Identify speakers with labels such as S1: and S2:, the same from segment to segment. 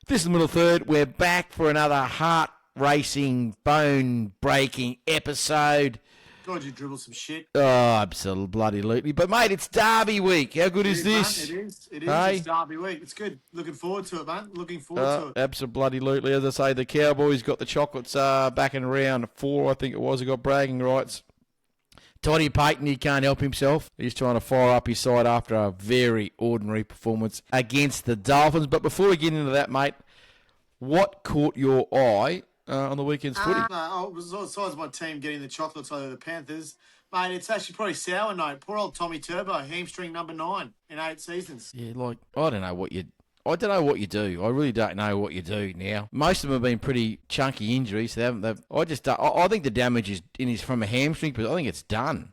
S1: This is the middle third. We're back for another heart-racing, bone-breaking episode.
S2: God, you dribble some shit.
S1: Oh, absolutely. But, mate, it's Derby week. How good is this?
S2: Man, it is.
S1: Hey?
S2: It's Derby week. It's good. Looking forward to it, man. Looking forward to it.
S1: Absolutely. As I say, the Cowboys got the chocolates back in round 4, I think it was. He got bragging rights. Toddy Payton, he can't help himself. He's trying to fire up his side after a very ordinary performance against the Dolphins. But before we get into that, mate, what caught your eye on the weekend's footy?
S2: Besides my team getting the chocolates over the Panthers, mate, it's actually probably sour note. Poor old Tommy Turbo, hamstring number 9 in 8 seasons.
S1: Yeah, I don't know what you do. I really don't know what you do now. Most of them have been pretty chunky injuries. So I think the damage is from a hamstring, but I think it's done.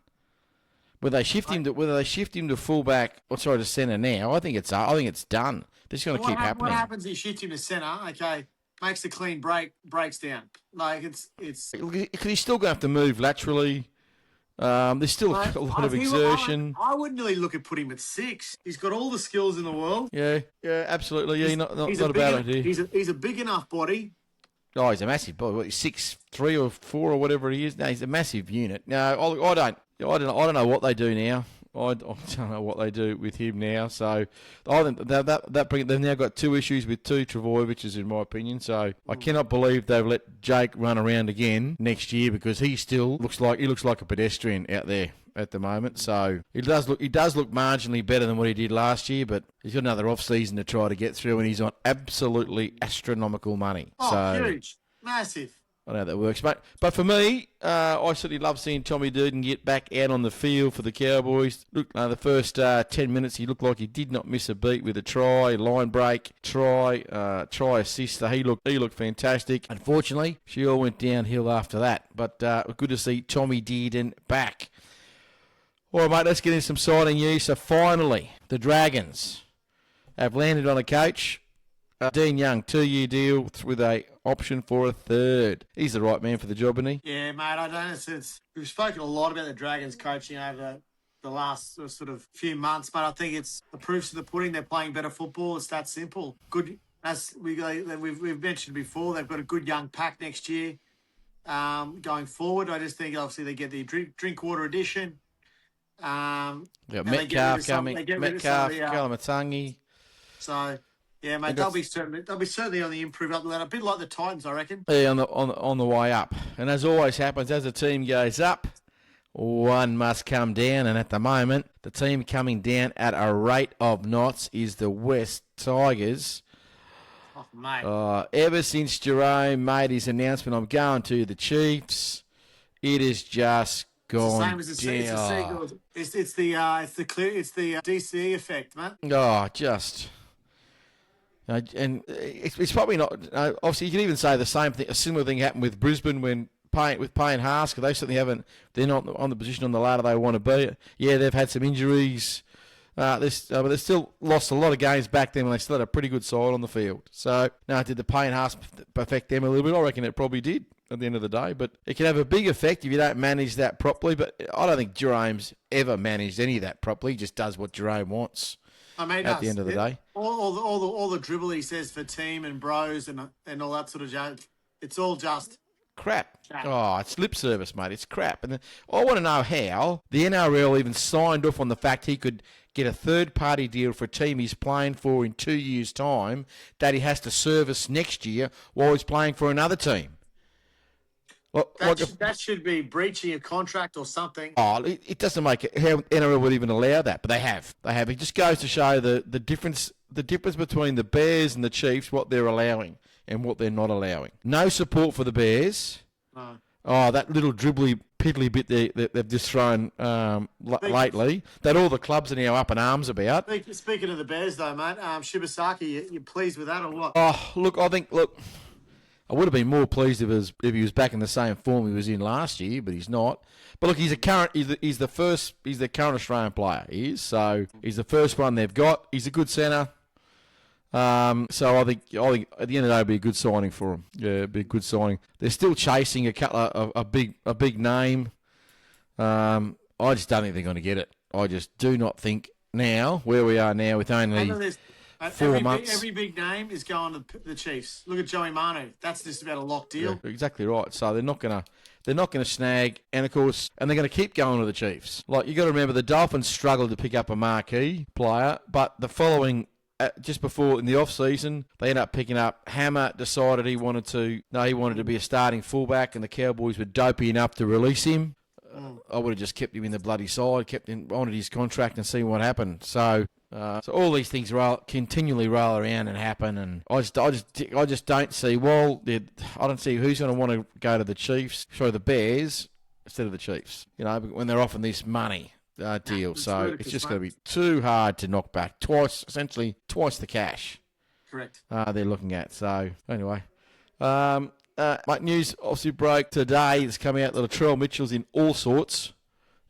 S1: Whether they shift him to fullback or to centre now, I think it's done. They're just going to keep happening.
S2: What happens? You shift him to centre, okay? Makes the clean breaks down. Like it's.
S1: Because he's still going to have to move laterally. There's still a lot of exertion.
S2: I would nearly look at putting him at 6. He's got all the skills in the world.
S1: Yeah, absolutely. Yeah, not a bad idea.
S2: He's a big enough body.
S1: Oh, he's a massive body. What, he's 6'3" or 4 or whatever he is. No, he's a massive unit. No, I don't know what they do now. I don't know what they do with him now. So I think they've now got 2 issues with 2 Travojeviches, in my opinion. So I cannot believe they've let Jake run around again next year, because he still looks like a pedestrian out there at the moment. So he does look marginally better than what he did last year, but he's got another off season to try to get through, and he's on absolutely astronomical money.
S2: Oh, huge, massive.
S1: I know how that works, mate. But for me, I certainly love seeing Tommy Durden get back out on the field for the Cowboys. Look, the first 10 minutes, he looked like he did not miss a beat with a try, line break, try assist. So he looked fantastic. Unfortunately, she all went downhill after that. But good to see Tommy Durden back. All right, mate, let's get into some signing news. So finally, the Dragons have landed on a coach. Dean Young, 2-year deal with a option for a 3rd. He's the right man for the job, isn't he?
S2: Yeah, mate. I don't know. We've spoken a lot about the Dragons coaching over the last sort of few months, but I think it's the proofs of the pudding. They're playing better football. It's that simple. Good, as we've mentioned before, they've got a good young pack next year. Going forward, I just think obviously they get the drink water edition.
S1: Metcalf coming. Metcalf, Kalamatangi.
S2: So. Yeah, mate, they'll be certainly on the improve up there. A bit like the Titans, I reckon.
S1: Yeah, on the way up. And as always happens, as a team goes up, one must come down. And at the moment, the team coming down at a rate of knots is the West Tigers.
S2: Oh, mate.
S1: Ever since Jerome made his announcement, I'm going to the Chiefs, it is just gone
S2: it's the same as the Seagulls. It's the DC effect, man.
S1: Oh, just. And it's probably not. Obviously, you can even say the same thing. A similar thing happened with Brisbane with Payne Haas, because they certainly haven't. They're not on the position on the ladder they want to be. Yeah, they've had some injuries. But they've still lost a lot of games back then when they still had a pretty good side on the field. So, did the Payne Haas affect them a little bit? I reckon it probably did at the end of the day. But it can have a big effect if you don't manage that properly. But I don't think Jerome's ever managed any of that properly. He just does what Jerome wants. At the end of the day,
S2: all the dribble he says for team and bros and all that sort of jazz, it's all just
S1: crap. Oh, it's lip service, mate. It's crap. And I want to know how the NRL even signed off on the fact he could get a third-party deal for a team he's playing for in 2 years' time that he has to service next year while he's playing for another team.
S2: Well, that should be breaching a contract or something.
S1: Oh, it doesn't make it how NRL would even allow that, but they have. It just goes to show the difference between the Bears and the Chiefs, what they're allowing and what they're not allowing. No support for the Bears.
S2: No.
S1: Oh, that little dribbly, piddly bit that they've just thrown lately, that all the clubs are now up in arms about.
S2: Speaking of the Bears, though, mate, Shibasaki, you pleased with that or what?
S1: Oh, look, I would have been more pleased if he was back in the same form he was in last year, but he's not. But look, he's the current Australian player. He is, so he's the first one they've got. He's a good centre. So I think at the end of the day, it'll be a good signing for him. Yeah, it'll be a good signing. They're still chasing a couple of a big name. I just don't think they're going to get it. I just do not think now, where we are now with only 4 months.
S2: Every big name is going to the Chiefs. Look at Joey Manu. That's just about a locked deal.
S1: Yeah, exactly right. So they're not gonna snag, and of course, and they're gonna keep going to the Chiefs. Like, you got to remember, the Dolphins struggled to pick up a marquee player, but the following. Just before in the off season, they ended up picking up Hammer. Decided he wanted to be a starting fullback, and the Cowboys were dopey enough to release him. I would have just kept him in the bloody side, honoured his contract, and seen what happened. So all these things continually roll around and happen, and I just don't see. Well, I don't see who's going to want to go to the Chiefs, the Bears instead of the Chiefs. When they're offering this money. Deal. So it's just going to be too hard to knock back. Essentially twice the cash.
S2: Correct.
S1: They're looking at. So anyway, news obviously broke today. It's coming out that Latrell Mitchell's in all sorts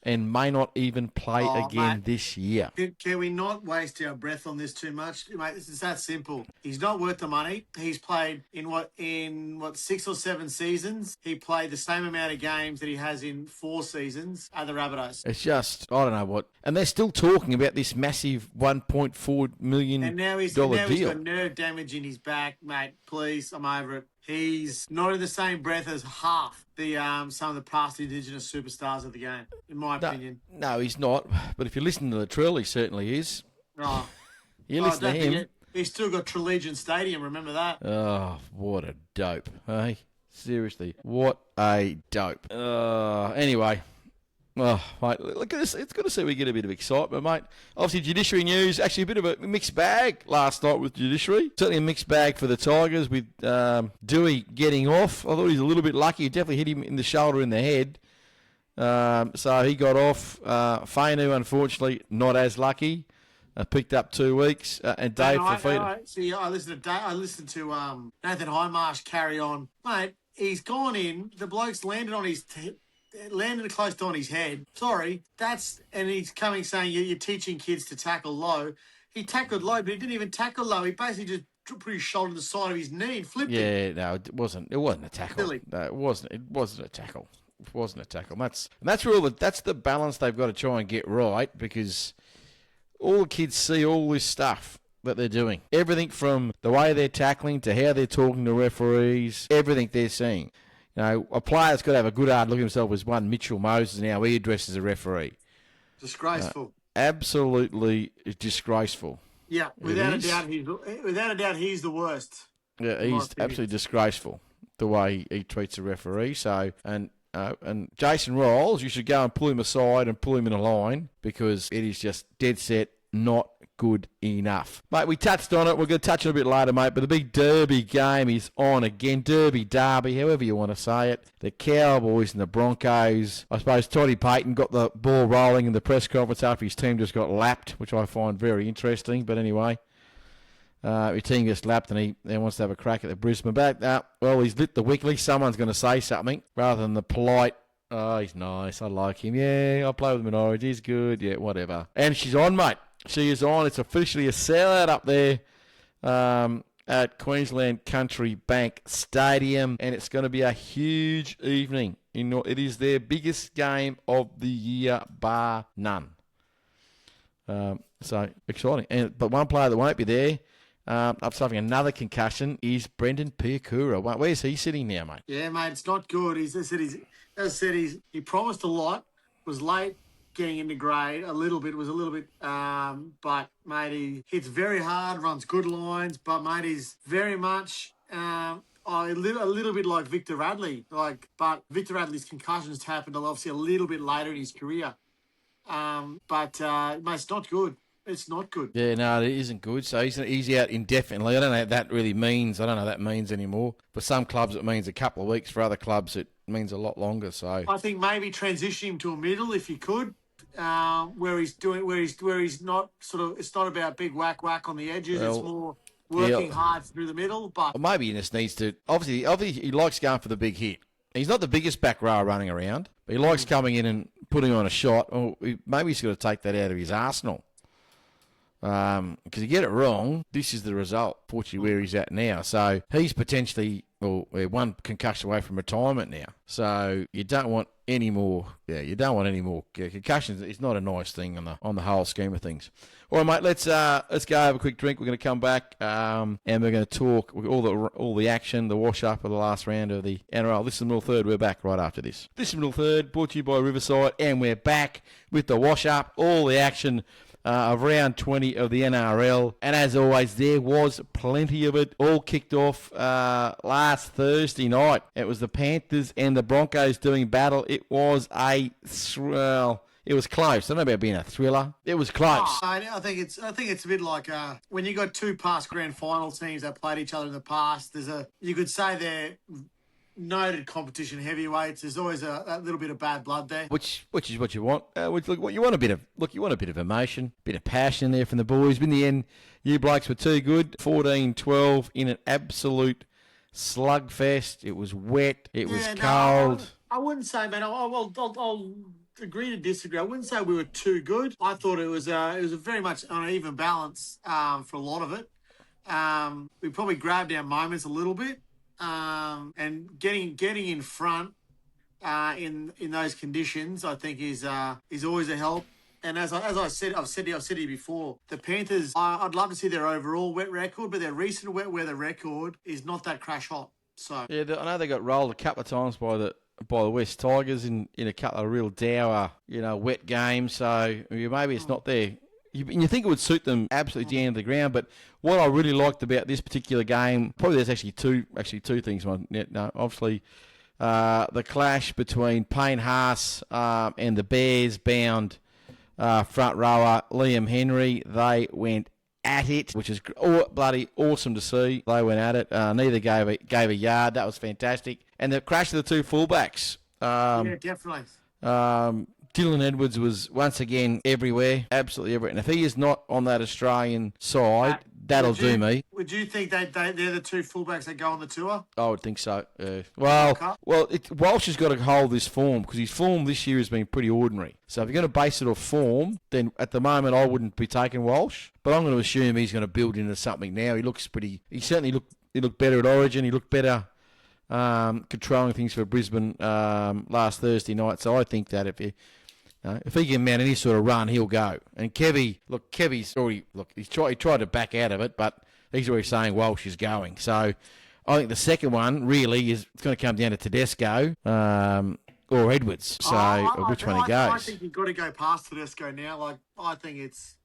S1: and may not even play again this year.
S2: Can we not waste our breath on this too much? Mate, it's that simple. He's not worth the money. He's played in 6 or 7 seasons. He played the same amount of games that he has in 4 seasons at the Rabbitohs.
S1: It's just, I don't know what. And they're still talking about this massive $1.4 million
S2: and now he's
S1: deal.
S2: He's got nerve damage in his back, mate. Please, I'm over it. He's not in the same breath as half some of the past Indigenous superstars of the game, in my opinion.
S1: No, he's not. But if you listen to Latrell, he certainly is.
S2: Oh,
S1: you listen to him.
S2: He's still got Trelegian Stadium, remember that?
S1: Oh, what a dope, hey? Seriously, what a dope. Anyway. Oh, mate, look at this. It's good to see we get a bit of excitement, mate. Obviously, judiciary news. Actually, a bit of a mixed bag last night with judiciary. Certainly a mixed bag for the Tigers with Dewey getting off. I thought he was a little bit lucky. He definitely hit him in the shoulder and the head. So he got off. Fainu, unfortunately, not as lucky. Picked up 2 weeks. And Dave Fafita.
S2: See, I listened to Nathan Highmarsh carry on. Mate, he's gone in. The bloke's landed on his landed close to on his head. Sorry, and he's coming saying you're teaching kids to tackle low. He tackled low, but he didn't even tackle low. He basically just put his shoulder to the side of his knee and flipped it.
S1: Yeah, no, it wasn't a tackle.
S2: Silly.
S1: No, it wasn't a tackle. It wasn't a tackle. That's the balance they've got to try and get right, because all the kids see all this stuff that they're doing. Everything from the way they're tackling to how they're talking to referees, everything they're seeing. A player's got to have a good hard look at himself as one Mitchell Moses and how he addresses a referee.
S2: Disgraceful.
S1: Absolutely disgraceful.
S2: Yeah, without a doubt, he's the worst.
S1: Yeah, he's absolutely disgraceful the way he treats a referee. So, and Jason Riles, you should go and pull him aside and pull him in a line, because it is just dead set not good enough. Mate, we touched on it. We're going to touch on it a bit later, mate, but the big Derby game is on again. Derby, however you want to say it. The Cowboys and the Broncos. I suppose Toddy Payton got the ball rolling in the press conference after his team just got lapped, which I find very interesting. But anyway, his team gets lapped and he wants to have a crack at the Brisbane back. Well, he's lit the wick. At least someone's going to say something rather than the polite, oh, he's nice, I like him. Yeah, I'll play with him in Orange. He's good. Yeah, whatever. And she's on, mate. She is on. It's officially a sellout up there at Queensland Country Bank Stadium, and it's going to be a huge evening. It is their biggest game of the year, bar none. So exciting. But one player that won't be there, up suffering another concussion, is Brendan Piakura. Where's he sitting now, mate?
S2: Yeah, mate, it's not good. He promised a lot, was late getting into grade a little bit, but, mate, he hits very hard, runs good lines, but, mate, he's very much a little bit like Victor Radley. But Victor Radley's concussions happened obviously a little bit later in his career. Mate, it's not good. It's not good. Yeah, no, it isn't good. So he's out indefinitely. I don't know what that really means. I don't know what that means anymore. For some clubs, it means a couple of weeks. For other clubs, it means a lot longer. So I think maybe transition him to a middle if you could. Where he's not it's not about big whack on the edges. It's more working hard through the middle. But
S1: maybe he just needs to. Obviously, he likes going for the big hit. He's not the biggest back row running around, but he likes coming in and putting on a shot. Or maybe he's got to take that out of his arsenal. Because you get it wrong, this is the result, fortunately, where he's at now. So he's potentially one concussion away from retirement now. So you don't want any more. Yeah, you don't want any more concussions. It's not a nice thing on the whole scheme of things. All right, mate. Let's go have a quick drink. We're going to come back and we're going to talk all the action, the wash up of the last round of the NRL. This is the middle third. We're back right after this. This is middle third, brought to you by Riverside, and we're back with the wash up, all the action of round 20 of the NRL. And as always, there was plenty of it. All kicked off last Thursday night. It was the Panthers and the Broncos doing battle. It was it was close. I don't know about being a thriller. It was close.
S2: I think it's a bit like when you got two past grand final teams that played each other in the past. You could say they're noted competition heavyweights. There's always a little bit of bad blood there,
S1: which is what you want. You want a bit of emotion, a bit of passion there from the boys. But in the end, you blokes were too good. 14-12 in an absolute slugfest. It was wet. It was cold.
S2: I wouldn't say, man. I'll agree to disagree. I wouldn't say we were too good. I thought it was a very much on an even balance for a lot of it. We probably grabbed our moments a little bit. And getting in front in those conditions, I think is always a help. And as I said, I've said to you before, the Panthers, I'd love to see their overall wet record, but their recent wet weather record is not that crash hot. So
S1: yeah, I know they got rolled a couple of times by the West Tigers in a couple of real dour, wet games. So maybe it's not there. You think it would suit them absolutely down to the ground, but what I really liked about this particular game, probably there's actually two things. Obviously, the clash between Payne Haas and the Bears-bound front rower Liam Henry. They went at it, which is bloody awesome to see. They went at it. Neither gave a yard. That was fantastic. And the crash of the two fullbacks.
S2: Yeah, definitely.
S1: Dylan Edwards was once again everywhere, absolutely everywhere. And if he is not on that Australian side, that'll do me.
S2: Would you think they're the two fullbacks that go on the tour?
S1: I would think so. Walsh has got to hold this form because his form this year has been pretty ordinary. So if you're going to base it off form, then at the moment I wouldn't be taking Walsh. But I'm going to assume he's going to build into something now. He certainly looked better at Origin. He looked better controlling things for Brisbane last Thursday night. So I think that if he can mount any sort of run, he'll go. And Kevy's already he tried to back out of it, but he's already saying Walsh is going. So I think the second one really is it's going to come down to Tedesco or Edwards. So which one he goes?
S2: I think you've got to go past Tedesco now. Like I think it's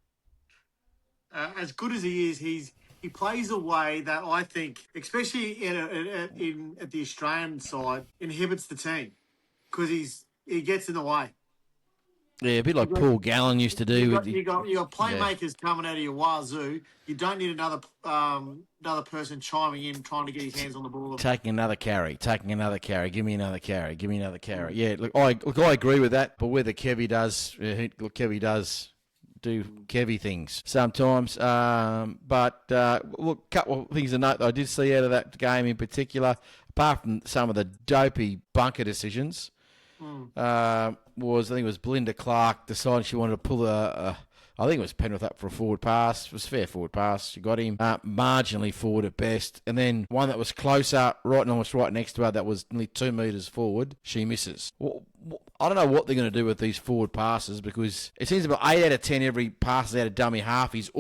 S2: as good as he is. He plays a way that I think, especially at the Australian side, inhibits the team because he gets in the way.
S1: Yeah, a bit like Paul Gallen used to do.
S2: You got playmakers coming out of your wazoo. You don't need another person chiming in, trying to get his hands on the ball.
S1: Taking another carry. Give me another carry. Yeah, look, I agree with that. But whether Kevy does do Kevy things sometimes. But a couple of things to note that I did see out of that game in particular, apart from some of the dopey bunker decisions. I think it was Belinda Clark decided she wanted to pull I think it was Penrith up for a forward pass. It was a fair forward pass. She got him marginally forward at best. And then one that was closer, almost right next to her, that was nearly 2 metres forward, she misses. Well, I don't know what they're going to do with these forward passes because it seems about 8 out of 10 every pass out of dummy half is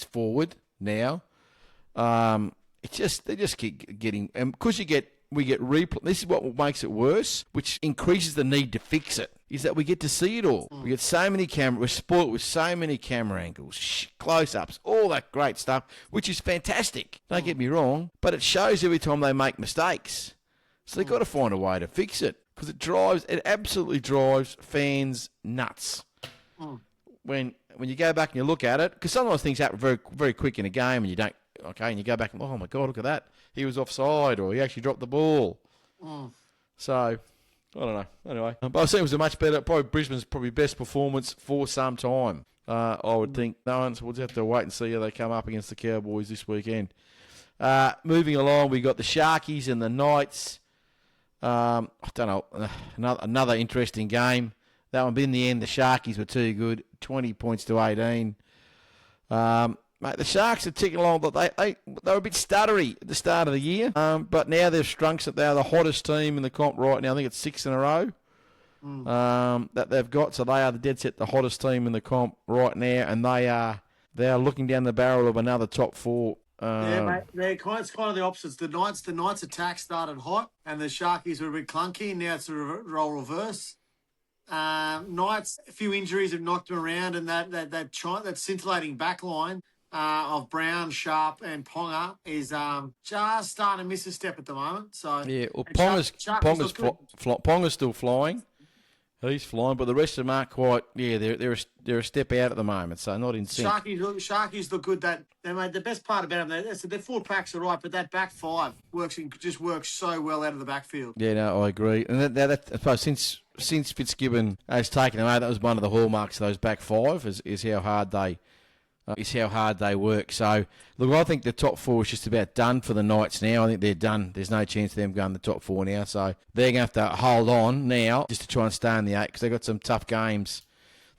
S1: forward now. They just keep getting, and because we get replay. This is what makes it worse, which increases the need to fix it, is that we get to see it all. We get so many we're spoiled with so many camera angles, close-ups, all that great stuff, which is fantastic. Don't get me wrong, but it shows every time they make mistakes. So they've got to find a way to fix it because it absolutely drives fans nuts. When you go back and you look at it, because sometimes things happen very, very quick in a game and you don't, and you go back and, oh my God, look at that. He was offside or he actually dropped the ball. So, I don't know. Anyway, but I think it was a much better, probably Brisbane's best performance for some time, I would think. No one, so we'll just have to wait and see how they come up against the Cowboys this weekend. Moving along, we got the Sharkies and the Knights. I don't know, another interesting game. That one, but in the end, the Sharkies were too good, 20 points to 18. Mate, the Sharks are ticking along, but they were a bit stuttery at the start of the year. But now they've shrunk it. They're the hottest team in the comp right now. I think it's 6 in a row that they've got. So they are the dead set the hottest team in the comp right now, and they are looking down the barrel of another top 4.
S2: Mate. It's kind of the opposites. The Knights' attack started hot, and the Sharkies were a bit clunky. Now it's a role reverse. Knights, a few injuries have knocked them around, and that scintillating back line of Brown, Sharp, and Ponga is just starting to miss a step at the moment. So
S1: yeah, well, Ponga's still flying. He's flying, but the rest of them aren't quite. Yeah, they're a step out at the moment, so not in sync.
S2: Sharkies look good. That they made the best part about them. Their forward packs are right, but that back 5 works so well out of the backfield.
S1: Yeah, no, I agree. And that I suppose since Fitzgibbon has taken them out, that was one of the hallmarks of those back 5 is how hard they work. So, look, I think the top 4 is just about done for the Knights now. I think they're done. There's no chance of them going to the top 4 now. So, they're going to have to hold on now just to try and stay in the 8 because they've got some tough games.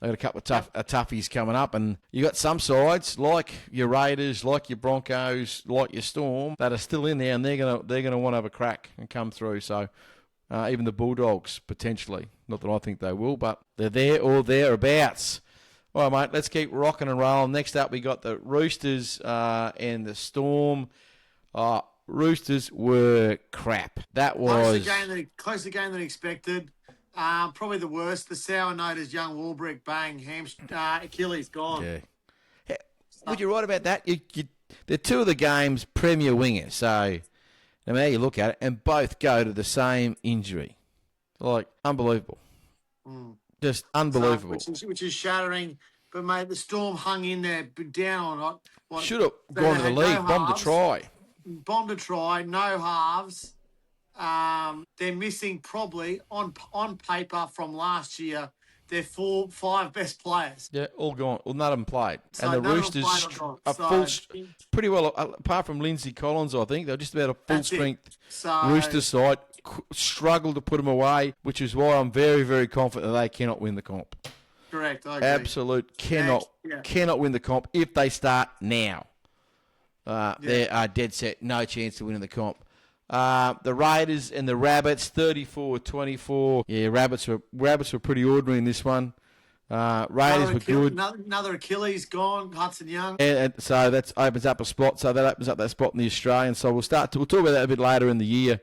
S1: They've got a couple of toughies coming up. And you got some sides like your Raiders, like your Broncos, like your Storm that are still in there and they're gonna want to have a crack and come through. So, even the Bulldogs, potentially. Not that I think they will, but they're there or thereabouts. All right, mate, let's keep rocking and rolling. Next up, we got the Roosters and the Storm. Roosters were crap. That was...
S2: Closer game than expected. Probably the worst. The sour note is young Warbrick, bang, Achilles gone.
S1: Yeah. Would you right about that? They're 2 of the game's premier wingers, so no matter how you look at it, and both go to the same injury. Like, unbelievable. Just unbelievable.
S2: Which is shattering. But, mate, the Storm hung in there, down on it.
S1: Should have gone to the league, bombed a try.
S2: Bombed a try, no halves. They're missing probably, on paper from last year, their 5 best players.
S1: Yeah, all gone. Well, none of them played.
S2: So
S1: and the Roosters are pretty well, apart from Lindsay Collins, I think, they're just about a full-strength Rooster side. Struggled to put them away, which is why I'm very, very confident that they cannot win the comp.
S2: Correct, I agree.
S1: Absolute cannot win the comp if they start now. They are dead set, no chance to win the comp. The Raiders and the Rabbits, 34-24. Yeah, Rabbits were pretty ordinary in this one. Raiders were good.
S2: Another Achilles gone, Hudson Young.
S1: And so that opens up a spot. So that opens up that spot in the Australian. So we'll talk about that a bit later in the year.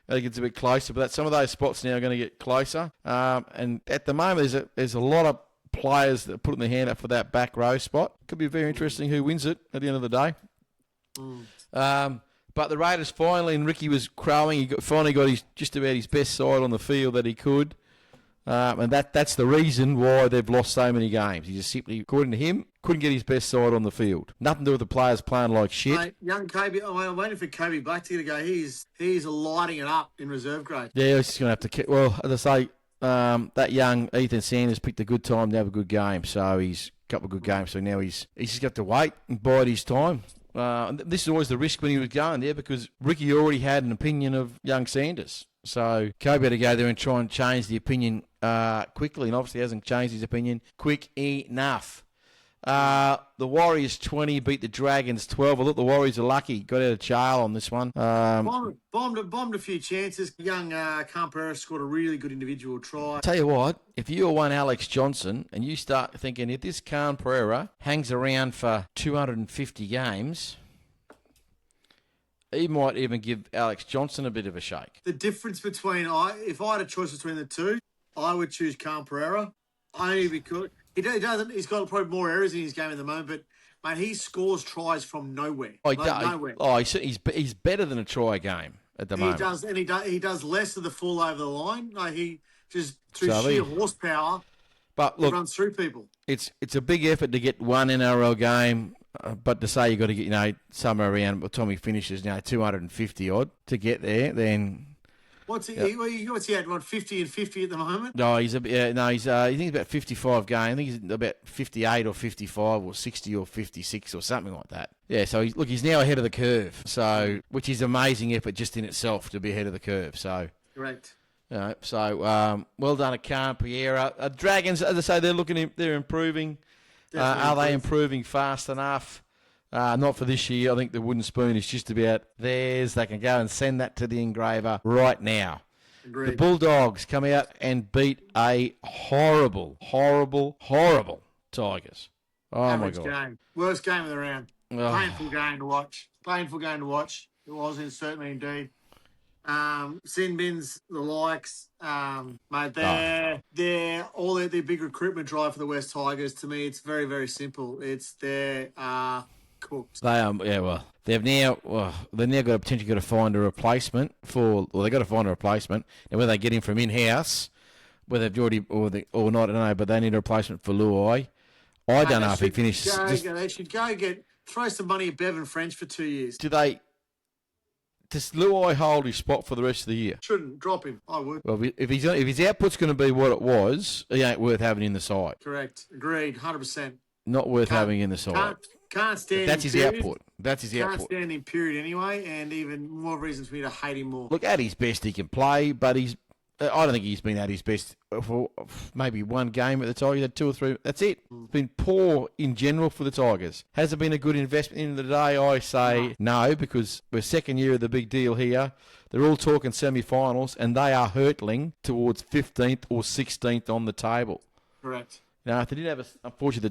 S1: I think it's a bit closer, but some of those spots now are going to get closer. And at the moment, there's a lot of players that are putting their hand up for that back row spot. Could be very interesting who wins it at the end of the day. But the Raiders finally, and Ricky was crowing, he finally got just about his best side on the field that he could. And that's the reason why they've lost so many games. He just simply, according to him, couldn't get his best side on the field. Nothing to do with the players playing like shit.
S2: Mate, young Kobe, I'm waiting for Kobe Black to go. He's lighting it up in reserve grade.
S1: Yeah, he's just going to have to... Well, as I say, that young Ethan Sanders picked a good time to have a good game. So he's a couple of good games. So now he's just got to wait and bide his time. This is always the risk when he was going there because Ricky already had an opinion of young Sanders. So Kobe had to go there and try and change the opinion quickly, and obviously hasn't changed his opinion quick enough. The Warriors 20 beat the Dragons 12. I thought the Warriors are lucky. Got out of jail on this one.
S2: Bombed a few chances. Young Campera scored a really good individual try.
S1: Tell you what, if you're one Alex Johnson and you start thinking if this Campera hangs around for 250 games, he might even give Alex Johnson a bit of a shake.
S2: The difference between if I had a choice between the two, I would choose Campera only because he's got probably more errors in his game at the moment, but mate, he scores tries from nowhere. Nowhere.
S1: He's better than a try game at the moment.
S2: He does less of the fall over the line. Like he just through sheer horsepower.
S1: But look,
S2: he runs through people.
S1: It's a big effort to get one NRL game. But to say you've got to get, somewhere around by the time he finishes, 250 odd to get there, then...
S2: What's he at, 50 and 50 at the moment?
S1: No, he's I think he's about 55 games. I think he's about 58 or 55 or 60 or 56 or something like that. Yeah, so he's now ahead of the curve, so which is amazing effort just in itself to be ahead of the curve. So
S2: correct.
S1: Well done, Campera. Dragons, as I say, they're improving. Are they improving fast enough? Not for this year. I think the wooden spoon is just about theirs. They can go and send that to the engraver right now.
S2: Agreed.
S1: The Bulldogs come out and beat a horrible Tigers. Oh,
S2: Average
S1: my God.
S2: game. Worst game of the round.
S1: Oh.
S2: Painful game to watch. It was certainly indeed. Sin bins, the likes, mate, they're all their big recruitment drive for the West Tigers. To me, it's very, very simple. It's they're cooked.
S1: They've now got potentially got to find a replacement they've got to find a replacement. And whether they get him from in-house, whether they've already or not, I don't know, but they need a replacement for Luai. I don't know if he finishes.
S2: They should go throw some money at Bevan French for 2 years.
S1: Does Luai hold his spot for the rest of the year?
S2: Shouldn't drop him. I would.
S1: Well, if his output's going to be what it was, he ain't worth having in the side.
S2: Correct. Agreed. 100%.
S1: Not worth having in the side.
S2: Can't stand.
S1: That's his output. That's his output.
S2: Can't stand him. Period. Anyway, and even more reasons for me to hate him more.
S1: Look, at his best he can play, but I don't think he's been at his best for maybe one game at the Tigers. Had 2 or 3. That's it. It's been poor in general for the Tigers. Has it been a good investment in the day? I say no, because we're second year of the big deal here. They're all talking semi-finals, and they are hurtling towards 15th or 16th on the table.
S2: Correct.
S1: Now, if they didn't have, unfortunately,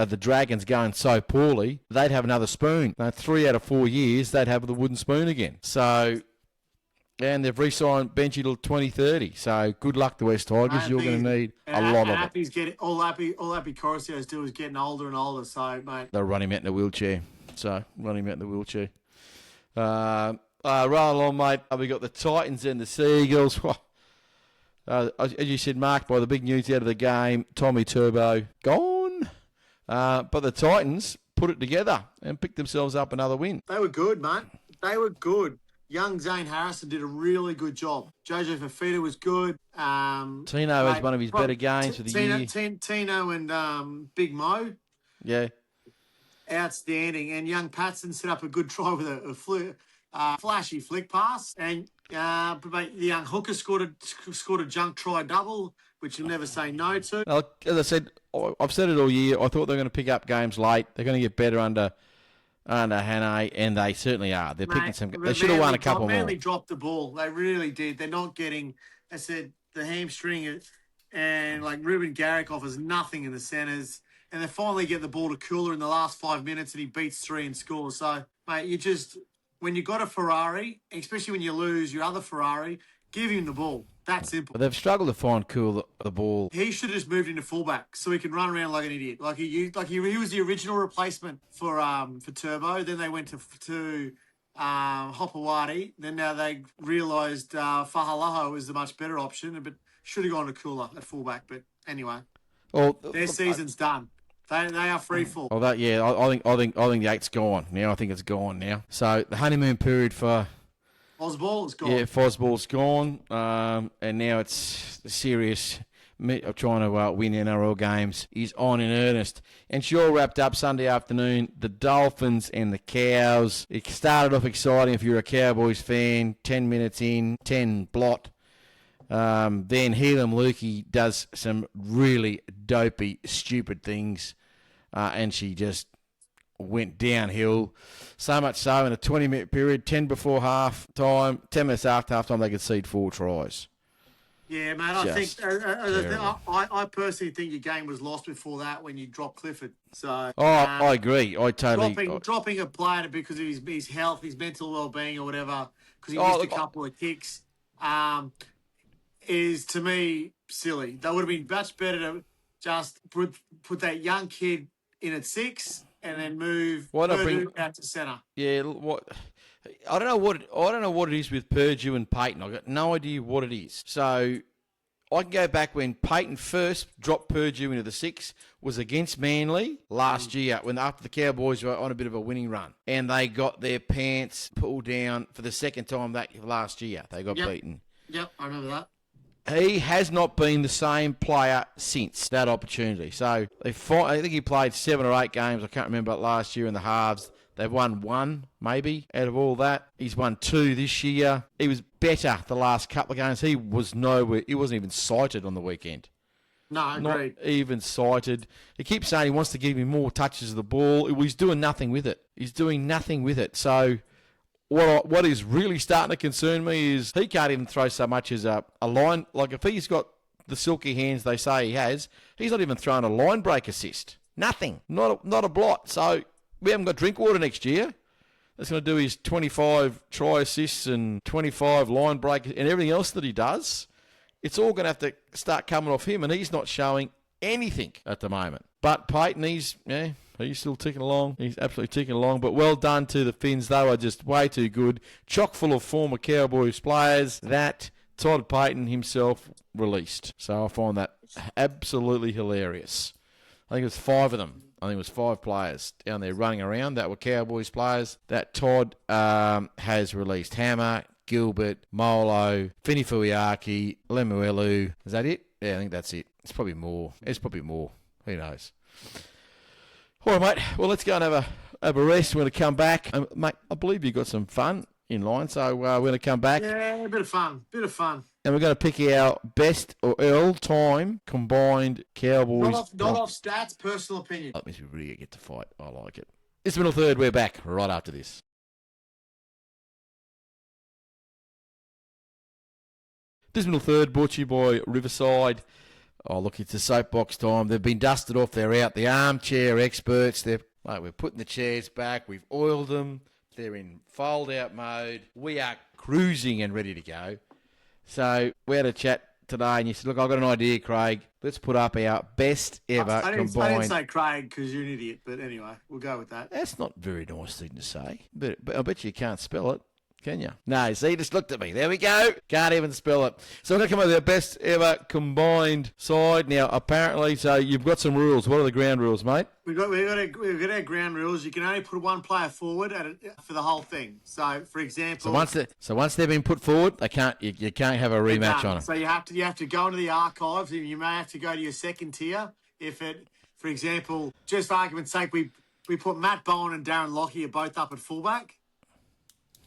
S1: the Dragons going so poorly, they'd have another spoon. Now, 3 out of 4 years, they'd have the wooden spoon again. So... And they've re-signed Benji till 2030. So good luck to West Tigers. You're going to need a lot of it.
S2: All Happy Corsios do is getting older and older. So, mate.
S1: They'll run him out in a wheelchair. Right along, mate. We got the Titans and the Seagulls. As you said, marked by the big news out of the game. Tommy Turbo gone. But the Titans put it together and picked themselves up another win.
S2: They were good, mate. They were good. Young Zane Harrison did a really good job. Jojo Fafita was good.
S1: Tino has one of his better games for the year.
S2: Tino and Big Mo.
S1: Yeah.
S2: Outstanding. And young Patson set up a good try with a flashy flick pass. And the young hooker scored a junk try double, which you'll never say no to.
S1: Now, as I said, I've said it all year. I thought they were going to pick up games late. They're going to get better under Hannay, and they certainly are. They're picking some. They should have won a couple more.
S2: Manly dropped the ball. They really did. They're not getting. I said the hamstring and like Ruben Garrick offers nothing in the centres, and they finally get the ball to Cooler in the last 5 minutes, and he beats 3 and scores. So, mate, when you got a Ferrari, especially when you lose your other Ferrari, give him the ball. That's simple.
S1: But they've struggled to find Cool the ball.
S2: He should have just moved into fullback so he can run around like an idiot. He was the original replacement for Turbo. Then they went to Hopewadi. Then now they realised Fahalaho was the much better option, but should have gone to Cooler at fullback. But anyway, their season's done. They are free fall.
S1: Oh, I think the 8's gone now. I think it's gone now. So the honeymoon period for
S2: Fosball is gone.
S1: Yeah, Fosball's gone, and now it's the serious of trying to win NRL games is on in earnest. And she all wrapped up Sunday afternoon, the Dolphins and the Cows. It started off exciting if you're a Cowboys fan, 10 minutes in, 10 blot. Then Helam Lukey does some really dopey, stupid things, and she just went downhill. So much so in a 20-minute period, 10 before half time, 10 minutes after half time, they concede 4 tries.
S2: Yeah, mate, I personally think your game was lost before that when you dropped Clifford. So
S1: I agree.
S2: Dropping a player because of his health, his mental well-being or whatever, because he missed a couple of kicks, is, to me, silly. That would have been much better to just put that young kid in at 6 and then move Purdue out to centre.
S1: Yeah, I don't know what it is with Purdue and Payton. I've got no idea what it is. So I can go back when Payton first dropped Purdue into the 6 was against Manly last year after the Cowboys were on a bit of a winning run, and they got their pants pulled down for the second time last year. They got beaten.
S2: Yep, I remember that.
S1: He has not been the same player since that opportunity. So I think he played 7 or 8 games. I can't remember last year in the halves. They've won 1, maybe, out of all that. He's won 2 this year. He was better the last couple of games. He was nowhere. He wasn't even cited on the weekend.
S2: No, agreed.
S1: Not even sighted. He keeps saying he wants to give him more touches of the ball. Well, he's doing nothing with it. So what is really starting to concern me is he can't even throw so much as a line. Like, if he's got the silky hands they say he has, he's not even throwing a line break assist. Nothing. Not a blot. So we haven't got Drinkwater next year. That's going to do his 25 try assists and 25 line break and everything else that he does. It's all going to have to start coming off him, and he's not showing anything at the moment. But Peyton, he's still ticking along. He's absolutely ticking along. But well done to the Finns. They were just way too good. Chock full of former Cowboys players that Todd Payten himself released. So I find that absolutely hilarious. I think it was 5 of them. I think it was 5 players down there running around that were Cowboys players that Todd has released. Hammer, Gilbert, Molo, Finifuiaki, Lemuelu. Is that it? Yeah, I think that's it. It's probably more. Who knows? All right, mate. Well, let's go and have a rest. We're going to come back. Mate, I believe you've got some fun in line, so we're going to come back.
S2: Yeah, a bit of fun.
S1: And we're going to pick our best or all-time combined Cowboys.
S2: Not off stats, personal opinion.
S1: That means we really get to fight. I like it. This middle third, we're back right after this. This middle third brought to you by Riverside. Oh, look, it's a soapbox time. They've been dusted off. They're out. The armchair experts. We're putting the chairs back. We've oiled them. They're in fold-out mode. We are cruising and ready to go. So we had a chat today, and you said, look, I've got an idea, Craig. Let's put up our best ever combined.
S2: I didn't say Craig because you're an idiot, but anyway, we'll go with that.
S1: That's not a very nice thing to say, but I bet you can't spell it. Can you? No, see, just looked at me. There we go. Can't even spell it. So we're going to come up with our best ever combined side. Now, apparently, so you've got some rules. What are the ground rules, mate?
S2: We've got our ground rules. You can only put one player forward for the whole thing. So, for example,
S1: so once they've been put forward, they can't. You can't have a rematch on them.
S2: So you have to go into the archives. And you may have to go to your second tier for example, just for argument's sake, we put Matt Bowen and Darren Lockyer both up at fullback.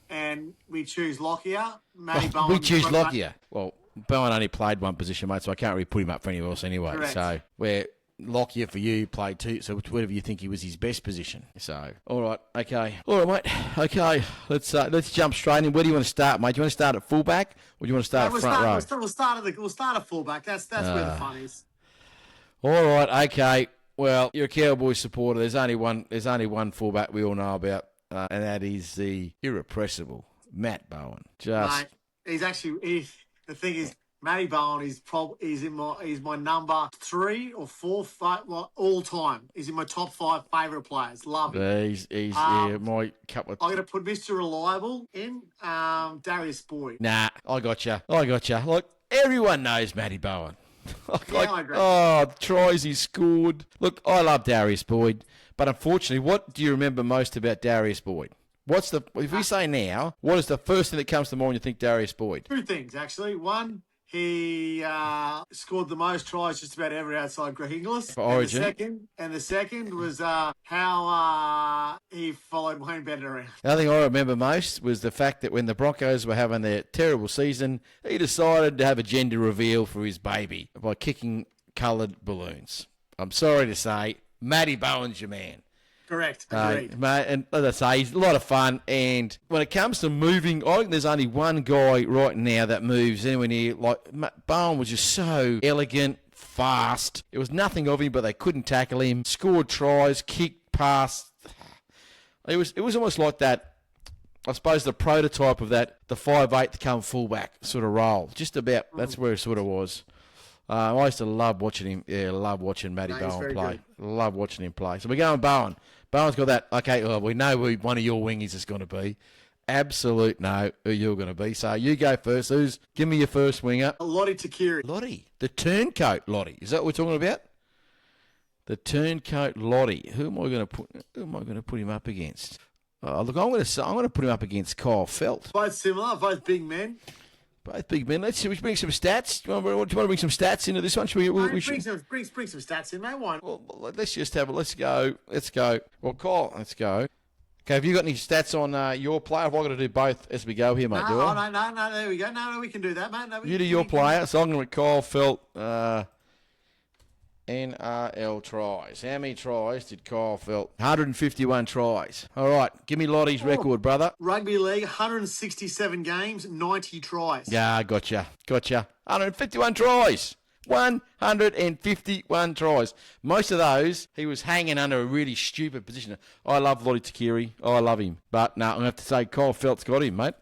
S2: And we choose Lockyer, Matty Bowen.
S1: We choose Lockyer. Well, Bowen only played one position, mate, so I can't really put him up for anyone else anyway.
S2: Correct.
S1: So where Lockyer for you played 2, so whatever you think he was his best position. So all right, okay, all right, mate. Okay, let's jump straight in. Where do you want to start, mate? Do you want to start at fullback, or do you want to start at front row?
S2: We'll start at fullback. That's where the fun is.
S1: All right, okay. Well, you're a Cowboys supporter. There's only one fullback we all know about. And that is the irrepressible Matt Bowen.
S2: Mate, the thing is, Matty Bowen is my number 3 or 4 all time. He's in my top 5 favourite players. Love him.
S1: He's my couple of.
S2: I'm going to put Mr. Reliable in Darius Boyd.
S1: Nah, I got you. Look, everyone knows Matty Bowen.
S2: I agree.
S1: Oh, tries he scored. Look, I love Darius Boyd. But unfortunately, what do you remember most about Darius Boyd? If we say now, what is the first thing that comes to mind when you think Darius Boyd?
S2: 2 things, actually. One, he scored the most tries just about ever outside Greg Inglis.
S1: For Origin.
S2: And the second was how he followed Wayne Bennett around.
S1: The other thing I remember most was the fact that when the Broncos were having their terrible season, he decided to have a gender reveal for his baby by kicking coloured balloons. I'm sorry to say, Matty Bowen's your man.
S2: Correct. Agreed.
S1: Mate, and as I say, he's a lot of fun. And when it comes to moving, I think there's only one guy right now that moves anywhere near. Like, Bowen was just so elegant, fast. It was nothing of him, but they couldn't tackle him. Scored tries, kicked, passed. It was almost like that. I suppose the prototype of that, the 5'8" to come fullback sort of role. Just about, that's where it sort of was. I used to love watching him. Yeah, love watching Matty Bowen play. Love watching him play. So we're going Bowen. Bowen's got that. Okay, well, we know who one of your wingers is going to be. Absolute no, who you're going to be. So you go first. Give me your first winger.
S2: Lottie Takiri.
S1: Lottie. The turncoat Lottie. Is that what we're talking about? The turncoat Lottie. Who am I going to put him up against? Look, I'm going to put him up against Kyle Felt.
S2: Both similar, both big men.
S1: Both big men. Let's bring some stats. Do you want to bring some stats into this one? Should we
S2: bring some stats in, mate. Why?
S1: Well, let's just have it. Let's go. Well, Kyle, let's go. Okay, have you got any stats on your player? I've got to do both as we go here, mate.
S2: No, there we go. No, we can do that, mate. No,
S1: you do your player. So I'm going to Kyle Felt. NRL tries. How many tries did Kyle Felt? 151 tries. All right, give me Lottie's record, brother.
S2: Rugby league, 167 games, 90 tries.
S1: Yeah, gotcha. 151 tries. 151 tries. Most of those, he was hanging under a really stupid position. I love Lottie Takiri. I love him. But no, I'm going to have to say Kyle Felt's got him, mate.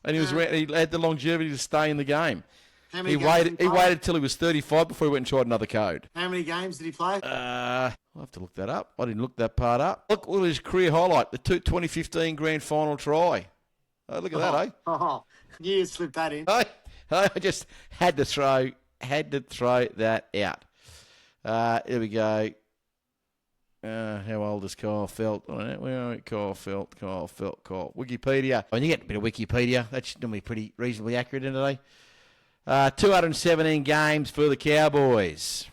S1: And he had the longevity to stay in the game.
S2: How many
S1: He waited till he was 35 before he went and tried another code.
S2: How many games did he play?
S1: I'll have to look that up. I didn't look that part up. Look at his career highlight, the 2015 grand final try. Oh, look at that, eh?
S2: Oh, you slipped that in.
S1: I just had to throw that out. Here we go. How old is Kyle Felt? Where are we? Kyle Felt. Wikipedia. When you get a bit of Wikipedia, that's normally pretty reasonably accurate, isn't it? 217 games for the Cowboys.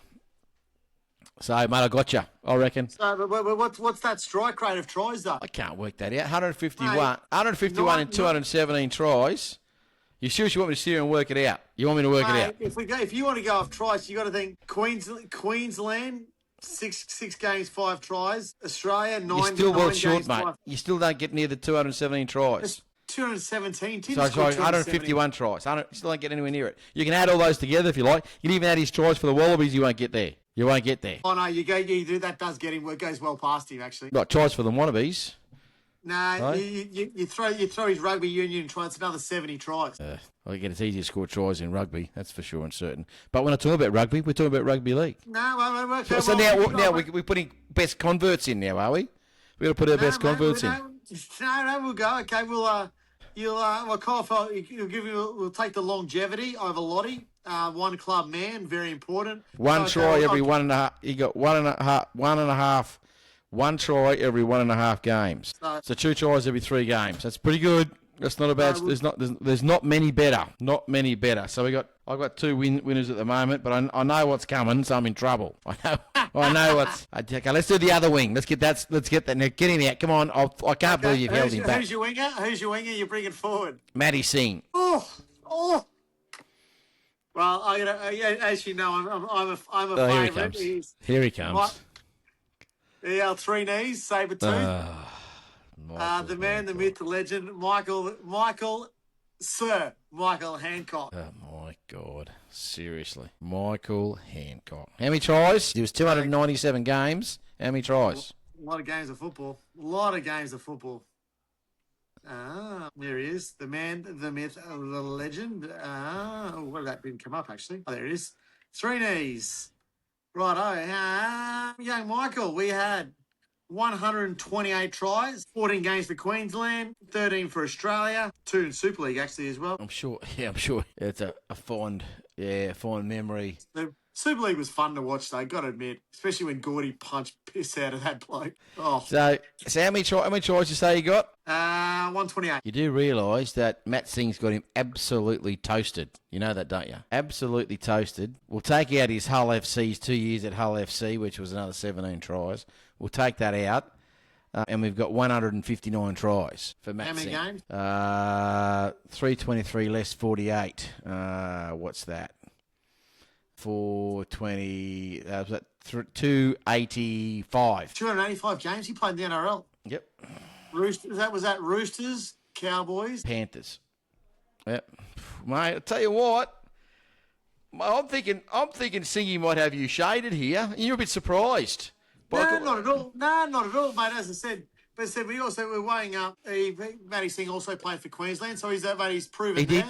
S1: So, mate, I got you, I reckon.
S2: So, but what's that strike rate of tries, though?
S1: I can't work that out. 151 and 217 tries. You seriously want me to sit here and work it out? You want me to work it out?
S2: If you want to go off tries, you got to think Queensland, six games, 5 tries. Australia, 9
S1: You're still well short,
S2: games,
S1: mate.
S2: 5.
S1: You still don't get near the 217 tries.
S2: It's 217.
S1: Sorry, 151 tries. You still don't get anywhere near it. You can add all those together if you like. You can even add his tries for the Wallabies. You won't get there.
S2: Oh no, you do that. Does get him. It goes well past him actually.
S1: Right, tries for the Wallabies.
S2: No,
S1: Right.
S2: you throw his rugby union try. It's another 70 tries.
S1: I get it's easier to score tries in rugby. That's for sure and certain. But when I talk about rugby, we're talking about rugby league.
S2: No, okay,
S1: So now we're putting best converts in now, are we? We're going to put our best converts in.
S2: No, we'll go. Okay, we'll Kyle Felt, we'll take the longevity over Lottie. One club man, very important.
S1: One try every 1.5. You got 1.5. One try every 1.5 games. So 2 tries every 3 games. That's pretty good. That's not a bad. There's not many better. Not many better. So I've got 2 winners at the moment, but I know what's coming, so I'm in trouble. I know what's. Okay, let's do the other wing. Let's get that. Now, get him out. Come on. I can't believe you've held him back.
S2: Who's your winger? You bring it forward.
S1: Matty Singh.
S2: Oh. Well, as you know, I'm a favourite.
S1: Here he comes.
S2: The 3 knees, saber tooth. The man, the myth, the legend, Sir Michael Hancock.
S1: Oh my God! Seriously, Michael Hancock. How many tries? It was 297 games. How many tries?
S2: A lot of games of football. There he is. The man, the myth, the legend. Where did that didn't come up, actually? Oh, there it is. 3 knees. Righto. Young Michael, we had 128 tries, 14 games for Queensland, 13 for Australia, 2 in Super League, actually, as well.
S1: I'm sure. It's a fond memory.
S2: The Super League was fun to watch, though, got to admit, especially when Gordy punched piss out of that bloke. Oh.
S1: So how many tries you say you got?
S2: 128.
S1: You do realise that Matt Singh's got him absolutely toasted. You know that, don't you? Absolutely toasted. We'll take out his Hull FC's 2 years at Hull FC, which was another 17 tries. We'll take that out. And we've got 159 tries for Matt Singh.
S2: How many games?
S1: 323 less 48. What's that? 420. Was that 285?
S2: 285 games. He played in the NRL.
S1: Yep.
S2: Roosters. Was that Roosters, Cowboys,
S1: Panthers. Yep. Mate, I tell you what. I'm thinking Singy might have you shaded here. You're a bit surprised.
S2: No, not at all. No, not at all, mate. As I said, we're weighing up. Matty Singh also played for Queensland, so he's proven.
S1: He did.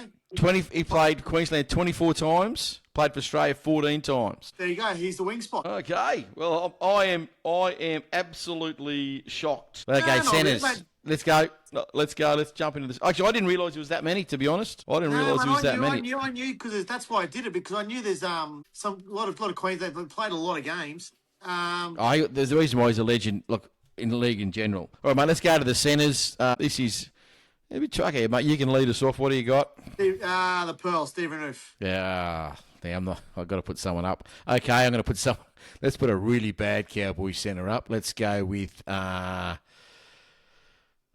S1: He played Queensland 24 times. Played for Australia 14 times.
S2: There you go. He's the wing spot.
S1: Okay. Well, I am absolutely shocked. Okay, centres. Let's go. Let's jump into this. Actually, I didn't realise it was that many, to be honest. I didn't realise it was that many.
S2: I knew because that's why I did it, because I knew there's a lot of Queensland. They've played a lot of games.
S1: There's a reason why he's a legend. Look, in the league in general. All right, mate. Let's go to the centres. This is a bit tricky, mate. You can lead us off. What do you got?
S2: The Pearl, Stephen Roof.
S1: Yeah. I've got to put someone up. Okay, I'm going to put someone. Let's put a really bad Cowboy centre up. Let's go with.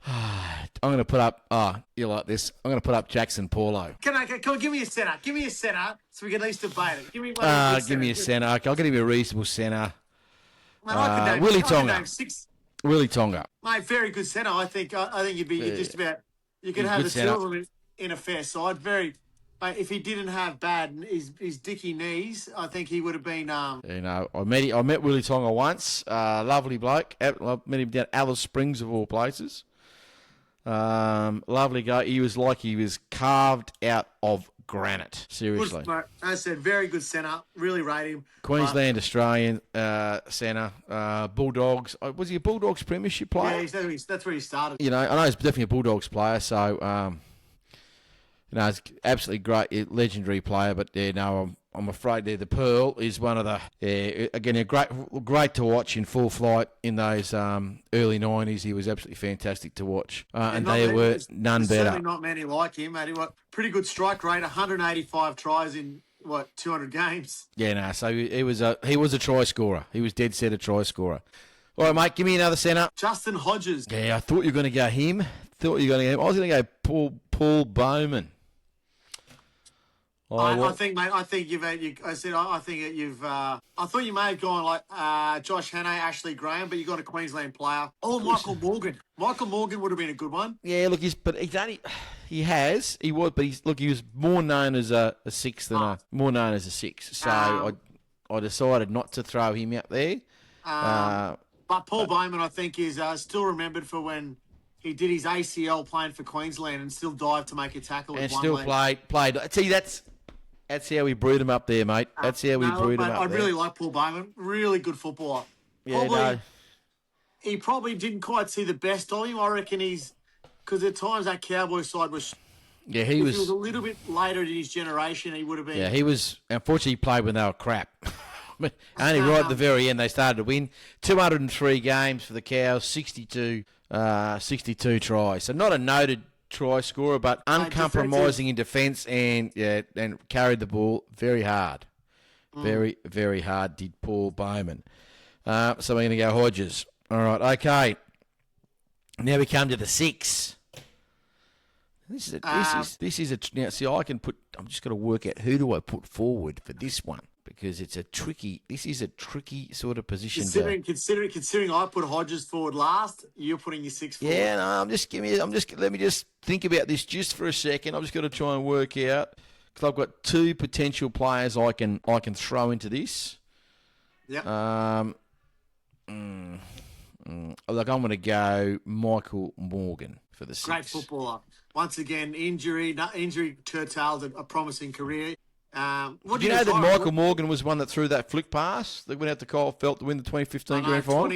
S1: I'm going to put up. Oh, you like this? I'm going to put up Jackson Paulo.
S2: Come on, give me a centre. Give me a centre so we can at least debate it. Give me one.
S1: Give me a centre. Okay, I'll get him a reasonable centre.
S2: Man, I
S1: Willie
S2: could
S1: Tonga.
S2: name 6.
S1: Willie Tonga.
S2: Mate, very good centre. I think you'd be just about. You could have the two of them in a fair side. Mate, if he didn't have his dicky knees, I think he would have been.
S1: I met Willie Tonga once. Lovely bloke. I met him down Alice Springs of all places. Lovely guy. He was like he was carved out of granite. Seriously.
S2: Good, mate. As I said, very good centre. Really rate him.
S1: Queensland, Australian centre. Bulldogs. Was he a Bulldogs premiership player?
S2: Yeah, that's where he started.
S1: I know he's definitely a Bulldogs player. So, he's absolutely great, legendary player. But I'm afraid the Pearl is one of the again great to watch in full flight in those early 90s. He was absolutely fantastic to watch, and there were none better.
S2: Certainly not many like him. Pretty good strike rate, 185 tries in 200 games.
S1: Yeah, so he was a try scorer. He was dead set a try scorer. All right, mate, give me another centre.
S2: Justin Hodges.
S1: Yeah, I thought you were going to go him. I was going to go Paul Bowman.
S2: I think, mate. I think you've. I thought you may have gone like Josh Hannay, Ashley Graham, but you got a Queensland player. Oh, Michael Morgan. Michael Morgan would have been a good one.
S1: Yeah, look, he was more known as a 6 than more known as a 6. So I decided not to throw him out there.
S2: But Paul Bowman, I think, is still remembered for when he did his ACL playing for Queensland and still dived to make a tackle.
S1: And still played. See, that's how we brewed him up there, mate. That's how we brewed him up
S2: I
S1: there.
S2: really like Paul Bowman. Really good footballer. He probably didn't quite see the best of him. I reckon because at times that Cowboys side was.
S1: Yeah,
S2: if he was a little bit later in his generation, he would have been.
S1: Yeah, he was. Unfortunately, he played when they were crap. Only right at the very end they started to win. 203 games for the Cows, 62 tries. So not a noted try scorer, but uncompromising in defence and carried the ball very hard. Very, very hard did Paul Bowman. So we're going to go Hodges. All right, okay. Now we come to the 6. This is a now. See, I'm just going to work out who do I put forward for this one because it's a tricky. This is a tricky sort of position.
S2: Considering I put Hodges forward last, you're putting your 6 forward.
S1: Yeah, no. Let me just think about this just for a second. I'm just going to try and work out because I've got 2 potential players I can throw into this.
S2: Yeah.
S1: Look, I'm going to go Michael Morgan for the 6.
S2: Great footballer. Once again, injury curtailed a promising career.
S1: Do you know that Michael Morgan was one that threw that flick pass that went out to Kyle Felt to win the 2015 grand final?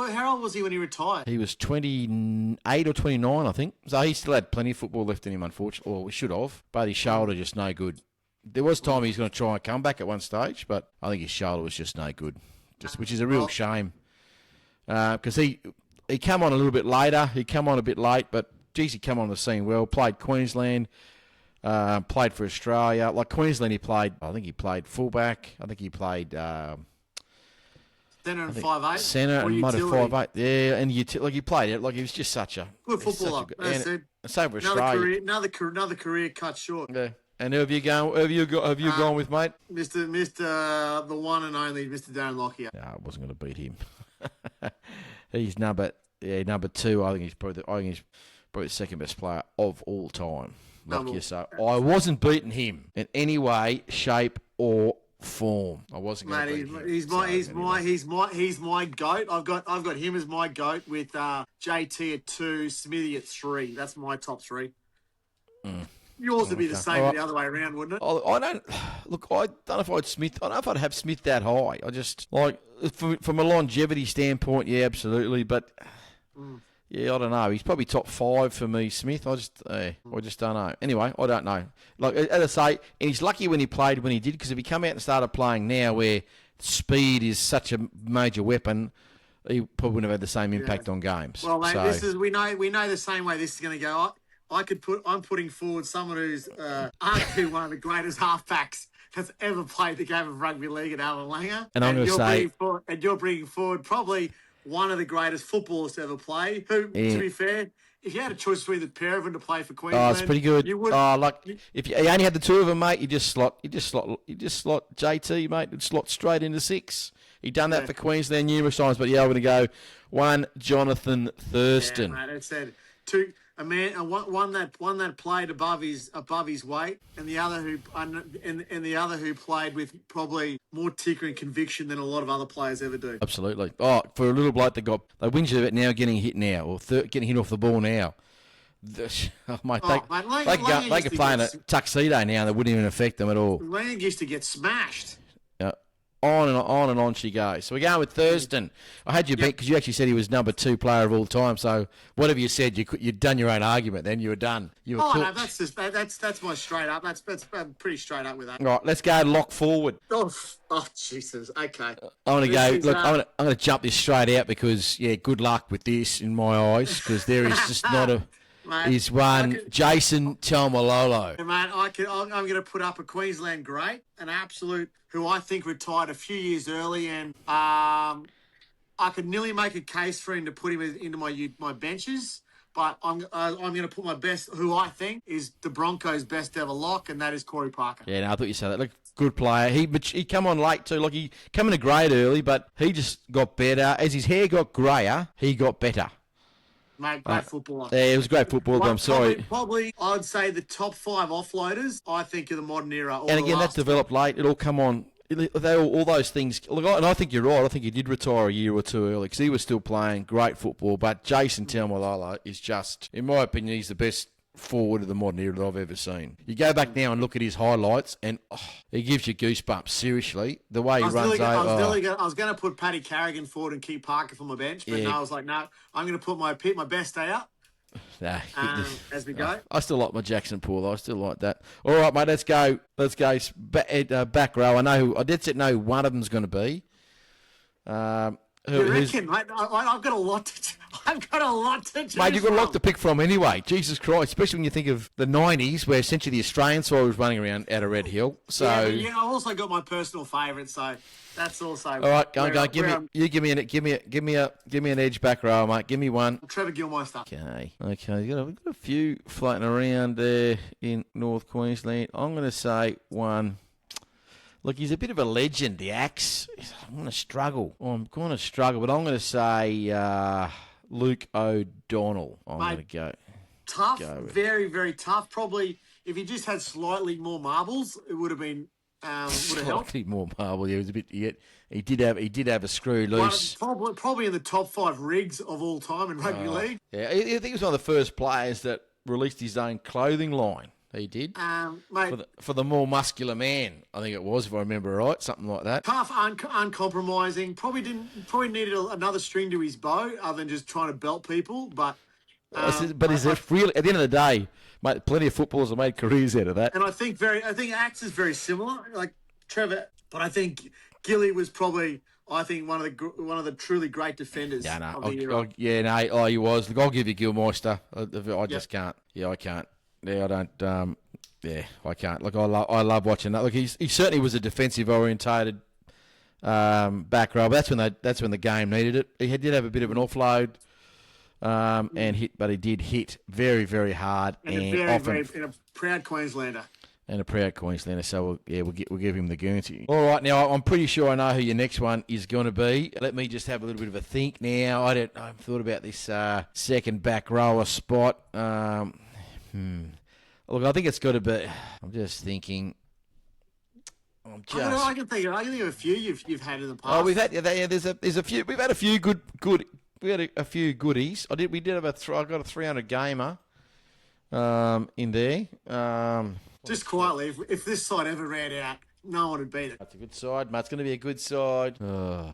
S2: How old was he when he retired?
S1: He was 28 or 29, I think. So he still had plenty of football left in him, unfortunately. Or he should have. But his shoulder just no good. There was time he was going to try and come back at one stage, but I think his shoulder was just no good. Which is a real shame. Because he came on a little bit later. He came on a bit late, but geez, he came on the scene well. Played Queensland. Played for Australia. Like Queensland, I think he played fullback. I think he played
S2: centre and 5'8".
S1: Centre and might have 5'8". Yeah, and he played it. Like he was just such a
S2: good footballer.
S1: Same for Australia.
S2: Another career cut short.
S1: Yeah. And who have you gone with, mate?
S2: Mr. The one and only Mr. Darren Lockyer.
S1: No, I wasn't going to beat him. He's number 2. I think he's probably the second best player of all time. So I wasn't beating him in any way, shape, or form. I wasn't going to beat him.
S2: He's my goat. I've got him as my goat with JT at 2, Smithy at 3. That's my top 3. Yours would be the same the other way around, wouldn't it?
S1: I don't know if I'd have Smith that high. I just from a longevity standpoint, yeah, absolutely. But yeah, I don't know. He's probably top 5 for me, Smith. I just don't know. Anyway, I don't know. Like as I say, and he's lucky when he played when he did, because if he come out and started playing now, where speed is such a major weapon, he probably wouldn't have had the same impact on games.
S2: Well, mate, we know the same way this is going to go. I'm putting forward someone who's arguably one of the greatest halfbacks that's ever played the game of rugby league at Alan Langer.
S1: And I'm going to say,
S2: you're bringing forward probably one of the greatest footballers to ever play. Who, to be fair, if you had a choice between the pair of them to play for
S1: Oh,
S2: Queensland,
S1: it's pretty good.
S2: You would.
S1: If you only had the two of them, mate, you just slot JT, mate, and slot straight into 6. He done that for Queensland numerous times, but yeah, I'm going to go one Jonathan Thurston.
S2: Yeah, mate, it said one that played above his weight, and the other who played with probably more ticker and conviction than a lot of other players ever do.
S1: Absolutely. Oh, for a little bloke they whinge about now getting hit now or getting hit off the ball now. Mate, they could play in a tuxedo now and it wouldn't even affect them at all.
S2: Lang used to get smashed.
S1: On and on she goes. So we're going with Thurston. I had you beat because you actually said he was number 2 player of all time. So whatever you said, you'd done your own argument. Then you were done. You were
S2: no, that's my straight up. That's I'm pretty straight up with that.
S1: All right, let's go lock forward.
S2: Oh Jesus. Okay.
S1: I'm going to go. Look, I'm going to jump this straight out because good luck with this in my eyes because there is just not a.
S2: Mate,
S1: is one Jason Taumalolo.
S2: Mate, I'm going to put up a Queensland great, an absolute who I think retired a few years early, and I could nearly make a case for him to put him into my benches. But I'm going to put my best, who I think is the Broncos' best ever lock, and that is Corey Parker.
S1: Yeah, no, I thought you said that. Look, good player. He come on late too. Like he come in a grade early, but he just got better as his hair got greyer. He got better.
S2: Mate, great footballer.
S1: Yeah, it was great football, but I'm sorry.
S2: Probably, I'd say the top 5 offloaders, I think, of the modern era.
S1: And again, that's developed late. It all come on. All those things. Look, and I think you're right. I think he did retire a year or two early because he was still playing great football. But Jason Taumalolo is just, in my opinion, he's the best forward of the modern era that I've ever seen. You go back now and look at his highlights, and he gives you goosebumps. Seriously, the way he runs over.
S2: I was going to put Paddy Carrigan forward and keep Parker for my bench, but no, I was like, no, I'm going to put my best day out.
S1: Nah,
S2: as we go.
S1: I still like my Jackson Poole. I still like that. All right, mate. Let's go. Back row. I know. I did know one of them's going to be.
S2: You reckon, mate? I've got a lot to. I've got a lot to choose
S1: Mate, you've got a lot to pick from anyway. Jesus Christ, especially when you think of the 90s, where essentially the Australian side was running around out of Red Hill. So
S2: I've also got my personal favourite. So that's also.
S1: All right, go. Give me an edge back row, mate. Give me one.
S2: Trevor Gilmeister.
S1: Okay. We've got a few floating around there in North Queensland. I'm going to say one. Look, he's a bit of a legend, the Axe. I'm going to struggle, but I'm going to say Luke O'Donnell. I'm going to go.
S2: Tough, very, very tough. Probably, if he just had slightly more marbles, it would have been would have helped.
S1: Slightly more marble. Yeah, it was a bit. He did have a screw loose.
S2: Probably in the top 5 rigs of all time in rugby league.
S1: Yeah, I think he was one of the first players that released his own clothing line. He did.
S2: Mate,
S1: for the more muscular man, I think it was, if I remember right, something like that.
S2: Tough, uncompromising. Probably needed another string to his bow, other than just trying to belt people. But
S1: is it really? At the end of the day, mate, plenty of footballers have made careers out of that.
S2: And I think Axe is very similar, like Trevor. But I think Gilly was probably, one of the truly great defenders.
S1: Yeah, no,
S2: of the era.
S1: he was. Look, I'll give you Gilmeister. I just can't. Yeah, I can't. Yeah, I don't. I can't. Look, I love watching that. Look, he certainly was a defensive orientated back row. But that's when the game needed it. He did have a bit of an offload, but he did hit very, very hard and often.
S2: And a proud Queenslander.
S1: And a proud Queenslander. So we'll give him the Guernsey. All right, now I'm pretty sure I know who your next one is going to be. Let me just have a little bit of a think now. I've thought about this second back rower spot. Look, I think it's got to be. I'm just thinking.
S2: I can think of a few you've had in the past.
S1: Oh, we've had. Yeah, there's a few. We've had a few good. We had a few goodies. We did have I got a 300 gamer. In there.
S2: Just quietly, if this side ever ran out, no one would beat it.
S1: That's a good side, mate. It's going to be a good side.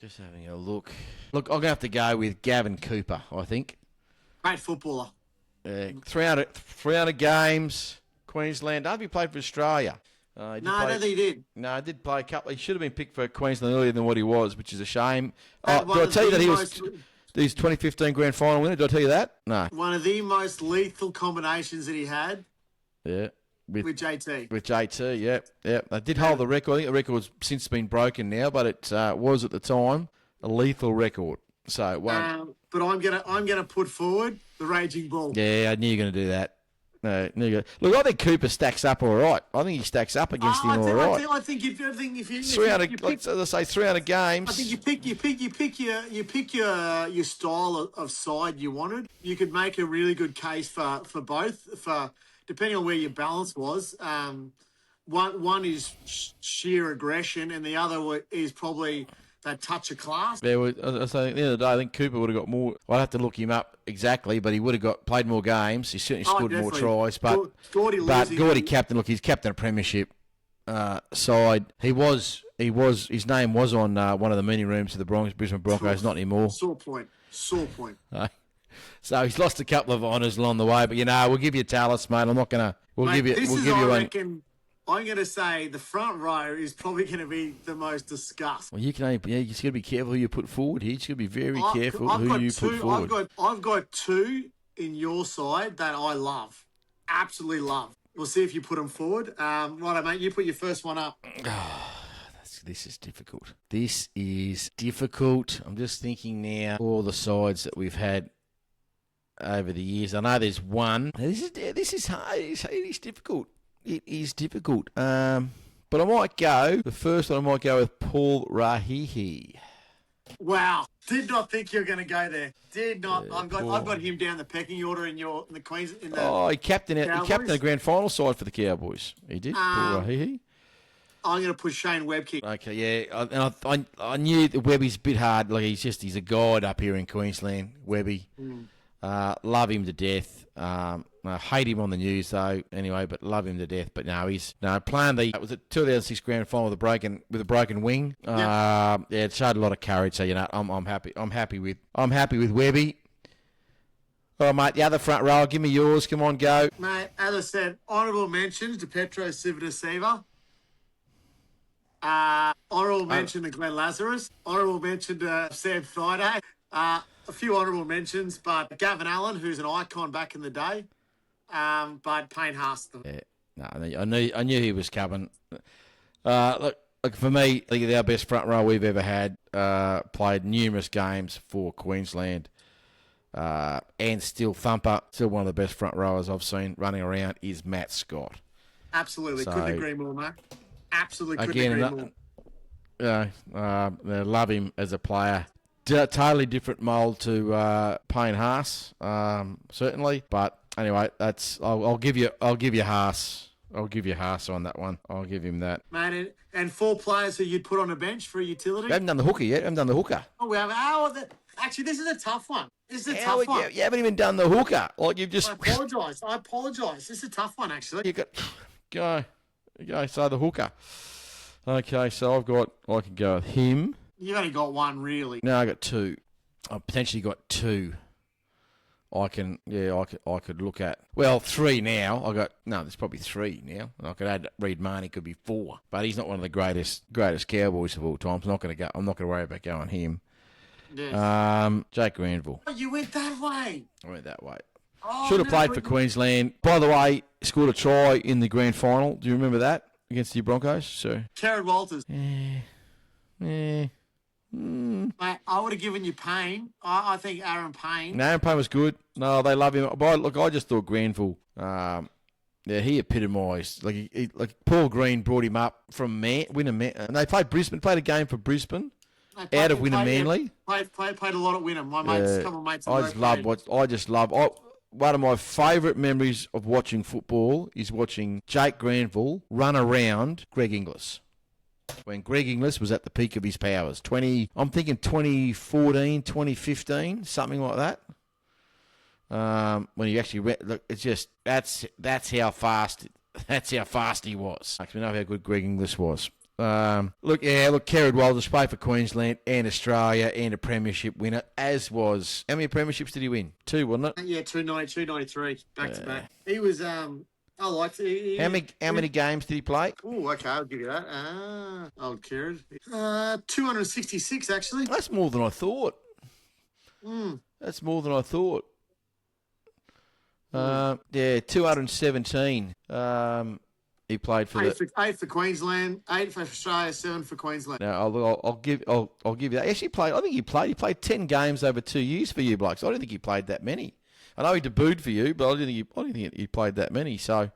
S1: Just having a look. Look, I'm going to have to go with Gavin Cooper, I think.
S2: Great footballer.
S1: 300 games, Queensland. I don't think he played for Australia.
S2: I don't think he did.
S1: No, he did play a couple. He should have been picked for Queensland earlier than what he was, which is a shame. Did I tell you that he was his 2015 grand final winner? Did I tell you that? No.
S2: One of the most lethal combinations that he had.
S1: Yeah. With
S2: JT.
S1: With JT, yeah. They did hold the record. I think the record's since been broken now, but it was at the time a lethal record. So
S2: but I'm gonna put forward the Raging Bull.
S1: Yeah, I knew you were going to do that. No, look, I think Cooper stacks up all right. I think he stacks up against him all right.
S2: I think if you
S1: 300,
S2: pick,
S1: like as I say, 300 games.
S2: I think you pick your style of side you wanted. You could make a really good case for both. For depending on where your balance was. One is sheer aggression, and the other is probably that touch of class.
S1: There was, I say, at the end of the day, I think Cooper would have got more. I'd have to look him up exactly, but he would have played more games. He certainly scored more tries. But Gordy captain. Look, he's captain of premiership side. He was. His name was on one of the meeting rooms of the Brisbane Broncos. Not anymore.
S2: Sore point.
S1: So he's lost a couple of honours along the way, but we'll give you a talus, mate. I'm not gonna. We'll give you one.
S2: I'm going to say the front row is probably going to be the most discussed.
S1: Well, you just got to be careful who you put forward here. You just got to be very careful who you put forward.
S2: I've got two in your side that I love, absolutely love. We'll see if you put them forward. Righto, mate. You put your first one up.
S1: This is difficult. This is difficult. I'm just thinking now all the sides that we've had over the years. I know there's one. This is hard. It is difficult. It is difficult. But I might go. The first one I might go with Paul Rahihi.
S2: Wow. Did not think you were going to go there. Did not. I've got him down the pecking order in the Queens.
S1: He captained the grand final side for the Cowboys. He did. Paul Rahihi.
S2: I'm going to push Shane Webke.
S1: Okay, yeah. And I knew that Webby's a bit hard. Like he's a guide up here in Queensland, Webby. Love him to death. I hate him on the news though. Anyway, but love him to death. But no, he's playing was it 2006 grand final with a broken wing. It showed a lot of courage. So I'm happy. I'm happy with Webby. All right, mate. The other front row. Give me yours. Come on, go,
S2: mate. As I said, honourable mentions to Petro Civoniceva. Honourable mention to Glenn Lazarus. Honourable mention to Sam Friday. A few honourable mentions, but Gavin Allen, who's an icon back in the day. But Payne Haas.
S1: Yeah, no, I knew he was coming. Look, for me, I think our best front row we've ever had. Played numerous games for Queensland, and still thumper. Still one of the best front rowers I've seen running around is Matt Scott.
S2: Absolutely, couldn't agree more, mate. Absolutely couldn't agree more.
S1: I love him as a player. Totally different mould to Payne Haas, certainly. But anyway, I'll give you Haas. I'll give you Haas on that one. I'll give him that.
S2: Mate, and 4 players who you'd put on a bench for a utility.
S1: We haven't done the hooker yet.
S2: Oh, we have. Actually, this is a tough one. This is a tough one.
S1: You haven't even done the hooker. Like you've just.
S2: I apologise. This is a tough one, actually.
S1: You got go. So the hooker. Okay, so I can go with him.
S2: You've only got one, really.
S1: No, I got 2. I've potentially got 2. I could look at. Well, 3 now. There's probably 3 now. I could add Reid Marnie, could be 4. But he's not one of the greatest Cowboys of all time. So I'm not going to worry about going him. Yes. Jake Granville.
S2: Oh, you went that way.
S1: I went that way. Should have played for Queensland. By the way, scored a try in the grand final. Do you remember that? Against the Broncos? So.
S2: Karen Walters.
S1: Yeah.
S2: Mate, I would have given you Payne. I think Aaron Payne.
S1: No, Aaron Payne was good. No, they love him. But look, I just thought Granville. He epitomised. Like Paul Green brought him up from Wynnum, and they played Brisbane. Played a game for Brisbane. Out of Wynnum Manly.
S2: Played a lot at Wynnum. My mates, couple of mates.
S1: I just love. One of my favourite memories of watching football is watching Jake Granville run around Greg Inglis. When Greg Inglis was at the peak of his powers. I'm thinking 2014, 2015, something like that. When he actually look, it's just that's how fast he was. Makes me know how good Greg Inglis was. Kerrod Walters played for Queensland and Australia and a premiership winner, as was... How many premierships did he win? 2, wasn't it?
S2: Yeah, 292, 93, back to back. He was... I liked it.
S1: How many games did he play?
S2: Oh, okay, I'll give you that. Old Kerrod. 266, actually.
S1: That's more than I thought. That's more than I thought. 217. He played for
S2: Eight for Queensland, 8 for Australia, 7 for Queensland.
S1: No, I'll give you that. Actually, I think he played 10 games over 2 years for you blokes. I don't think he played that many. I know he debuted for you, but I didn't think he played that many. So,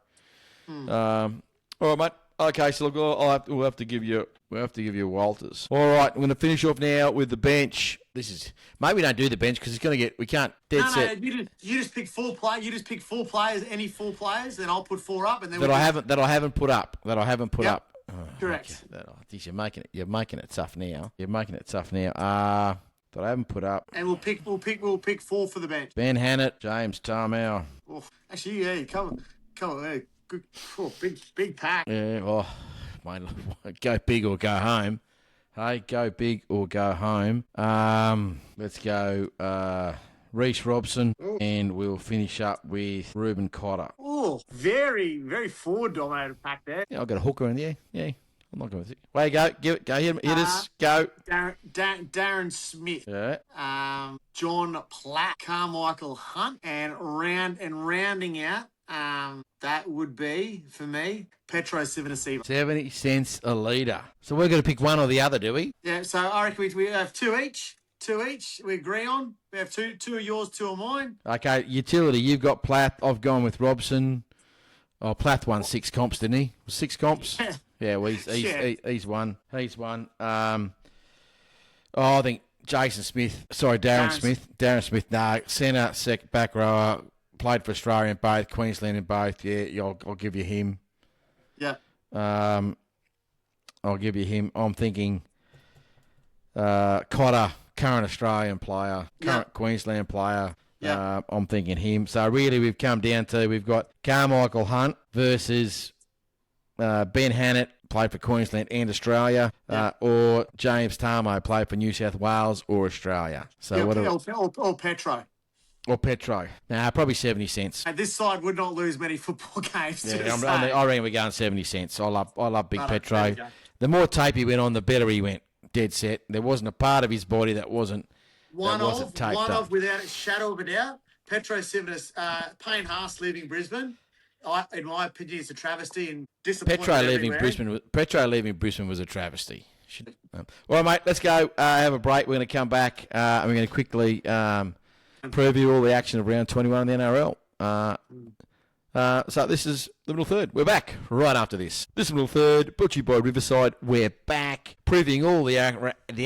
S1: all right, mate. Okay, so look, we'll have to give you Walters. All right, we're going to finish off now with the bench. Maybe we don't do the bench because we can't dead set.
S2: No, you just pick 4 players. You just pick 4 players, any 4 players, then I'll put 4 up, and then
S1: I haven't put up.
S2: Yep. Correct.
S1: Okay. Geez, you're making it tough now. That I haven't put up.
S2: And we'll pick 4 for the bench.
S1: Ben Hannett, James Tarmow.
S2: Oh, actually, yeah, come on, good, big pack.
S1: Yeah, well, mate, go big or go home. Hey, go big or go home. Let's go Reece Robson, and we'll finish up with Reuben Cotter.
S2: Oh, very, very forward-dominated pack there.
S1: Yeah, I've got a hooker in there. Yeah, I'm not going to. Way you go. Give it. Go. Hit us. Go.
S2: Darren Smith.
S1: Yeah.
S2: John Platt. Carmichael Hunt. And rounding out, that would be, for me, Petro Civoniceva.
S1: 70 cents a litre. So we're going to pick one or the other, do we?
S2: Yeah, so I reckon we have 2 each. 2 each. We agree on. We have two of yours, 2 of mine.
S1: Okay, utility. You've got Plath. I've gone with Robson. Oh, Plath won 6 comps, didn't he? 6 comps? Yeah, well, he's won. He's won. I think Jason Smith. Sorry, Darren Smith. Darren Smith. No, centre, back rower. Played for Australia in both, Queensland in both. Yeah, I'll give you him.
S2: Yeah.
S1: I'll give you him. I'm thinking Cotter, current Australian player, current Queensland player.
S2: Yeah.
S1: I'm thinking him. So really we've come down to, we've got Carmichael Hunt versus Ben Hannett, played for Queensland and Australia, or James Tarmow, played for New South Wales or Australia. So
S2: or Petro.
S1: Or Petro. Nah, probably 70 cents.
S2: And this side would not lose many football games.
S1: Yeah, I reckon we're going 70 cents. I love Big Petro. The more tape he went on, the better he went. Dead set. There wasn't a part of his body that wasn't taped up.
S2: Without a shadow of a doubt. Petro Civonis, Payne Haas leaving Brisbane. In my opinion, it's a travesty and disappointment.
S1: Petro leaving Brisbane was a travesty. All right, mate. Let's go. Have a break. We're going to come back and we're going to quickly preview all the action of round 21 in the NRL. So this is the middle third. We're back right after this. This is middle third, brought to you by Riverside. We're back, previewing all the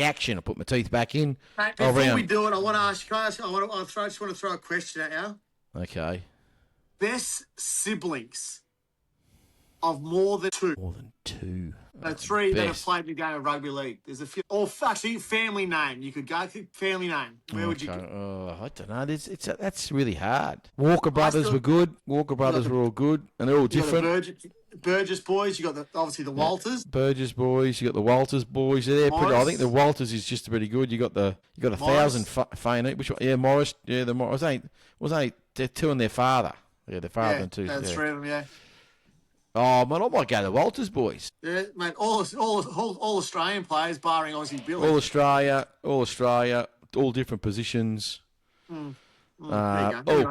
S1: action. I'll put my teeth back in.
S2: Mate, before we do it, I want to ask you, I just want to throw a question at you.
S1: Okay.
S2: Best siblings of more than 2.
S1: More than 2.
S2: 3 that have played the game of rugby league. There's a few. Or actually, family name. You could go through family name. Where would you go?
S1: I don't know. That's really hard. Walker brothers were good. Walker brothers were all good, and they're all different.
S2: Burgess boys. You got obviously the Walters.
S1: Burgess boys. You got the Walters boys. They're pretty. I think the Walters is just pretty good. You got 1,000 Fane. Which one? Yeah, Morris. Yeah, the Morris. Was ain't 2 and their father. Yeah, their father and 2.
S2: That's 3 of them. Yeah.
S1: Oh, man, I might go the Walters boys.
S2: Yeah, mate, all Australian players, barring Aussie Billy.
S1: All Australia, all different positions. All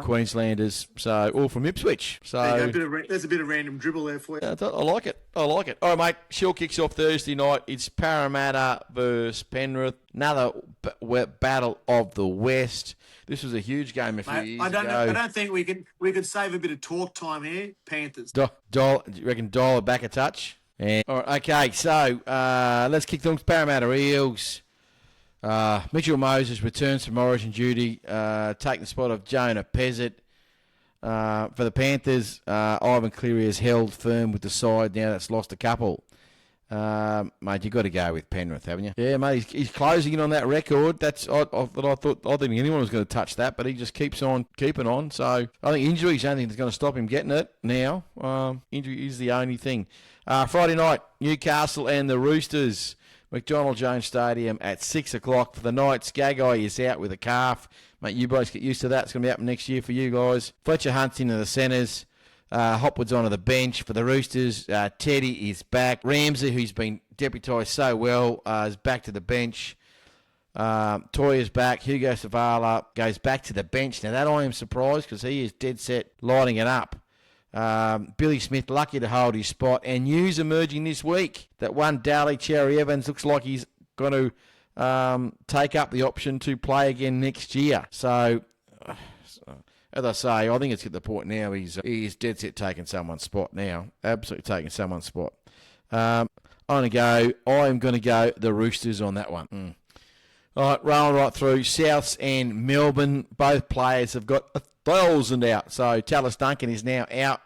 S1: Queenslanders, so all from Ipswich. So
S2: there's a bit of random dribble there for you.
S1: I like it. All right, mate. Shield kicks off Thursday night. It's Parramatta versus Penrith. Another battle of the West. This was a huge game a few years ago.
S2: I don't think we could save a bit of talk time here. Panthers.
S1: Do you reckon Doll back a touch? And, all right, okay, so let's kick things. Parramatta Eels. Mitchell Moses returns from Origin duty, taking the spot of Jonah Pezzett. For the Panthers, Ivan Cleary has held firm with the side now that's lost a couple. Mate, you've got to go with Penrith, haven't you? Yeah, mate, he's closing in on that record. I didn't think anyone was going to touch that, but he just keeps on keeping on. So I think injury is the only thing that's going to stop him getting it now. Injury is the only thing. Friday night, Newcastle and the Roosters. McDonald Jones Stadium at 6 o'clock for the Knights. Gagai is out with a calf. Mate, you boys get used to that. It's going to be happening next year for you guys. Fletcher Hunt's into the centres. Hopwood's onto the bench for the Roosters. Teddy is back. Ramsey, who's been deputised so well, is back to the bench. Toya's back. Hugo Savala goes back to the bench. Now, that I am surprised because he is dead set lighting it up. Billy Smith lucky to hold his spot. And news emerging this week that one Daly Cherry Evans looks like he's going to take up the option to play again next year. So, as I say, I think it's at the point now he's dead set taking someone's spot now. Absolutely taking someone's spot. I'm going to go the Roosters on that one. All right, rolling right through. Souths and Melbourne, both players have got 1,000 out. So Tallis Duncan is now out.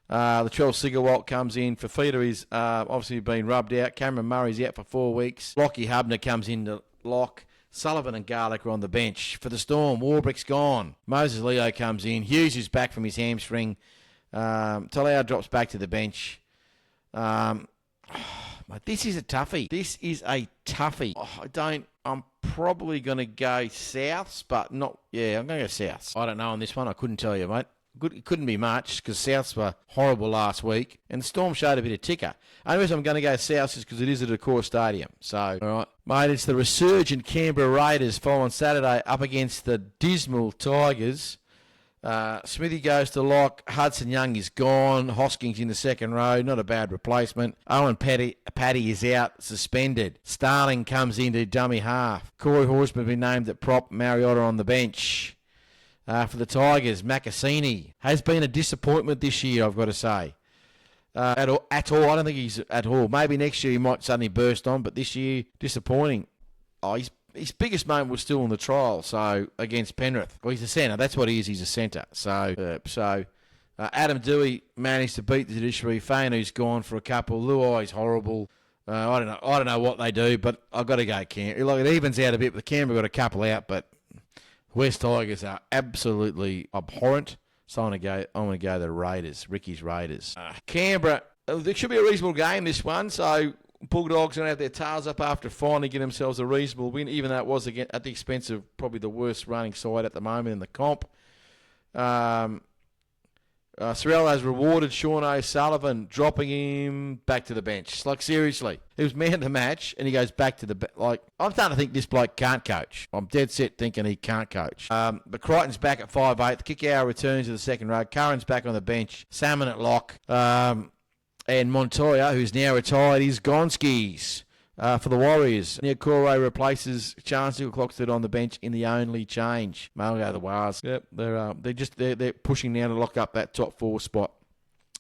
S1: Latrell Sigurwalt comes in. Fafita is obviously been rubbed out. Cameron Murray's out for 4 weeks. Lockie Hubner comes in to lock. Sullivan and Garlick are on the bench. For the Storm, Warbrick's gone. Moses Leo comes in. Hughes is back from his hamstring. Talau drops back to the bench. This is a toughie. I'm probably going to go Souths, but not... Yeah, I'm going to go Souths. I don't know on this one. I couldn't tell you, mate. It couldn't be much because Souths were horrible last week and the Storm showed a bit of ticker. Only reason I'm going to go Souths is because it is at a core stadium. So, all right. Mate, it's the resurgent Canberra Raiders following Saturday up against the dismal Tigers. Smithy goes to lock. Hudson Young is gone. Hoskins in the second row. Not a bad replacement. Owen Paddy is out, suspended. Starling comes into dummy half. Corey Horseman been named at prop. Mariota on the bench. For the Tigers, Macassini has been a disappointment this year, I've got to say. At all. I don't think he's at all. Maybe next year he might suddenly burst on, but this year, disappointing. His biggest moment was still in the trial, so against Penrith. Well, he's a centre. That's what he is. He's a centre. So Adam Dewey managed to beat the judiciary. Fanu's gone for a couple. Luai's horrible. I don't know what they do, but I've got to go Canberra. Like, it evens out a bit, but Canberra got a couple out, but West Tigers are absolutely abhorrent. So I'm going to go the Raiders, Ricky's Raiders. Canberra, there should be a reasonable game, this one, so Bulldogs going to have their tails up after finally getting themselves a reasonable win, even though it was again at the expense of probably the worst running side at the moment in the comp. Sorrell has rewarded Sean O'Sullivan, dropping him back to the bench. Like, seriously. He was man of the match, and he goes back to the bench. Like, I'm starting to think this bloke can't coach. I'm dead set thinking he can't coach. But Crichton's back at 5'8". The kick-hour returns to the second row. Curran's back on the bench. Salmon at lock. And Montoya, who's now retired, is Gonskis for the Warriors. Neil Corey replaces Chancellor Clockstead on the bench in the only change. Malgo the Wars. Yep, they're pushing now to lock up that top 4 spot.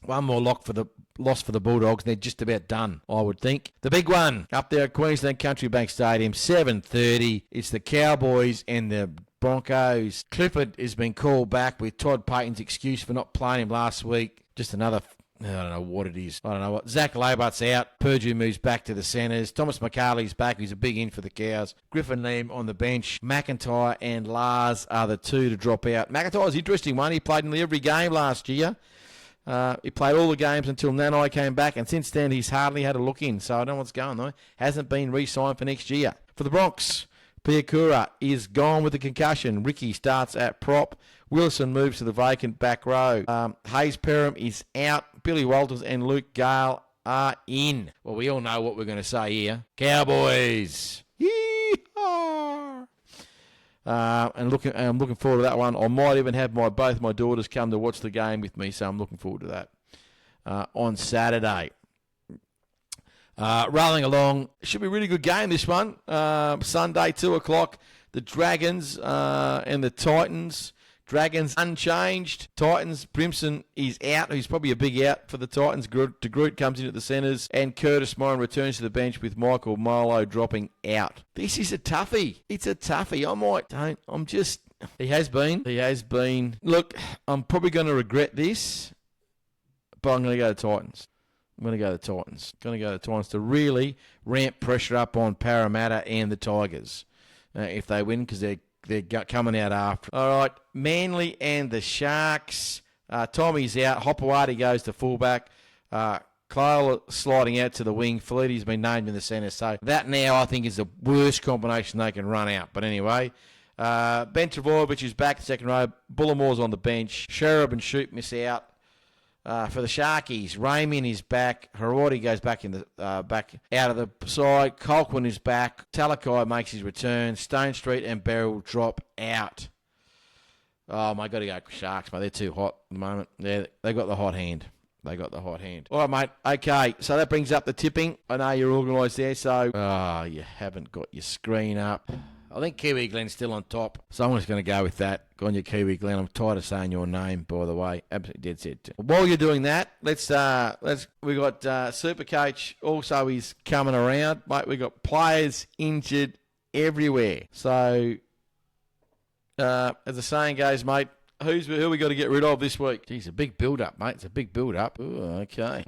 S1: One more loss for the Bulldogs, and they're just about done, I would think. The big one up there at Queensland Country Bank Stadium, 7:30. It's the Cowboys and the Broncos. Clifford has been called back with Todd Payton's excuse for not playing him last week. Just another... I don't know what it is. I don't know what. Zach Labart's out. Purdue moves back to the centres. Thomas McCarley's back. He's a big in for the Cows. Griffin Liam on the bench. McIntyre and Lars are the 2 to drop out. McIntyre's an interesting one. He played nearly every game last year. He played all the games until Nanai came back, and since then he's hardly had a look in. So I don't know what's going on. Hasn't been re-signed for next year. For the Bronx, Piakura is gone with a concussion. Ricky starts at prop. Wilson moves to the vacant back row. Hayes Perham is out. Billy Walters and Luke Gale are in. Well, we all know what we're going to say here. Cowboys. Yee-haw! I'm looking forward to that one. I might even have both my daughters come to watch the game with me, so I'm looking forward to that on Saturday. Rolling along, should be a really good game, this one. Sunday, 2 o'clock. The Dragons and the Titans. Dragons unchanged. Titans, Brimson is out. He's probably a big out for the Titans. De Groot comes in at the centres. And Curtis Moran returns to the bench with Michael Milo dropping out. This is a toughie. It's a toughie. He has been. Look, I'm probably going to regret this, but I'm going to go to Titans. I'm going to go to the Titans to really ramp pressure up on Parramatta and the Tigers if they win, because they're coming out after. All right, Manly and the Sharks. Tommy's out. Hopewadi goes to fullback. Cole sliding out to the wing. Feliti's been named in the centre. So that now I think is the worst combination they can run out. But anyway, Ben Travojevic is back in second row. Bullamore's on the bench. Sherab and Shoot miss out. For the Sharkies, Raymond is back. Harodi goes back in the back out of the side. Colquhoun is back. Talakai makes his return. Stone Street and Beryl drop out. Oh, my, got to go Sharks, mate. They're too hot at the moment. They got the hot hand. They got the hot hand. All right, mate. Okay, so that brings up the tipping. I know you're organised there, so... Oh, you haven't got your screen up. I think Kiwi Glen's still on top, so I'm just going to go with that. Go on your Kiwi Glen. I'm tired of saying your name, by the way. Absolutely dead set. While you're doing that, we got Supercoach also is coming around, mate. We got players injured everywhere. So, as the saying goes, mate, who we got to get rid of this week? Geez, a big build-up, mate. It's a big build-up. Ooh, okay.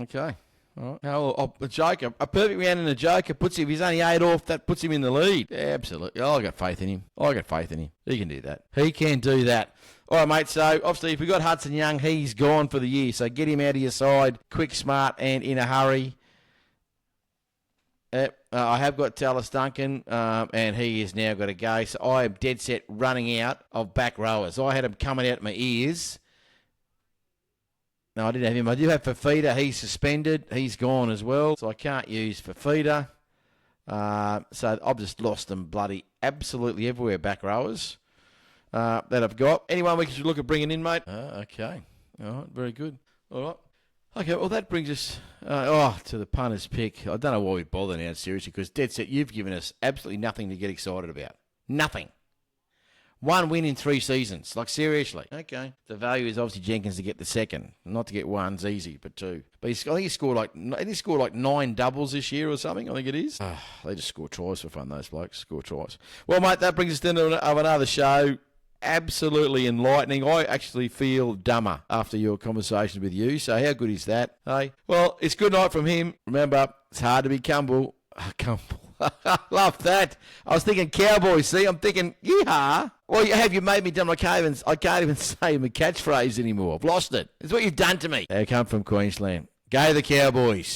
S1: All right. A joker, a perfect round in a joker puts him, if he's only 8 off, that puts him in the lead. Yeah, absolutely. I got faith in him. He can do that. All right, mate, so obviously if we got Hudson Young, he's gone for the year. So get him out of your side, quick, smart, and in a hurry. I have got Tallis Duncan, and he has now got to go. So I am dead set running out of back rowers. I had him coming out my ears. No, I didn't have him. I do have Fafita. He's suspended. He's gone as well. So I can't use Fafita. So I've just lost them bloody absolutely everywhere, back rowers, that I've got. Anyone we should look at bringing in, mate? Okay. All right, very good. All right. Okay, well, that brings us to the punter's pick. I don't know why we bother now, seriously, because dead set, you've given us absolutely nothing to get excited about. Nothing. 1 win in 3 seasons. Like, seriously. Okay. The value is obviously Jenkins to get the second. Not to get one's easy, but 2. But I think he scored like 9 doubles this year or something, I think it is. They just score tries for fun, those blokes. Score tries. Well, mate, that brings us to the end of another show. Absolutely enlightening. I actually feel dumber after your conversation with you. So how good is that? Hey, well, it's good night from him. Remember, it's hard to be Cumble. Love that. I was thinking Cowboys. See, I'm thinking, yeehaw. Well, you made me dumb. I can't even say my catchphrase anymore. I've lost it. It's what you've done to me. They come from Queensland. Go the Cowboys.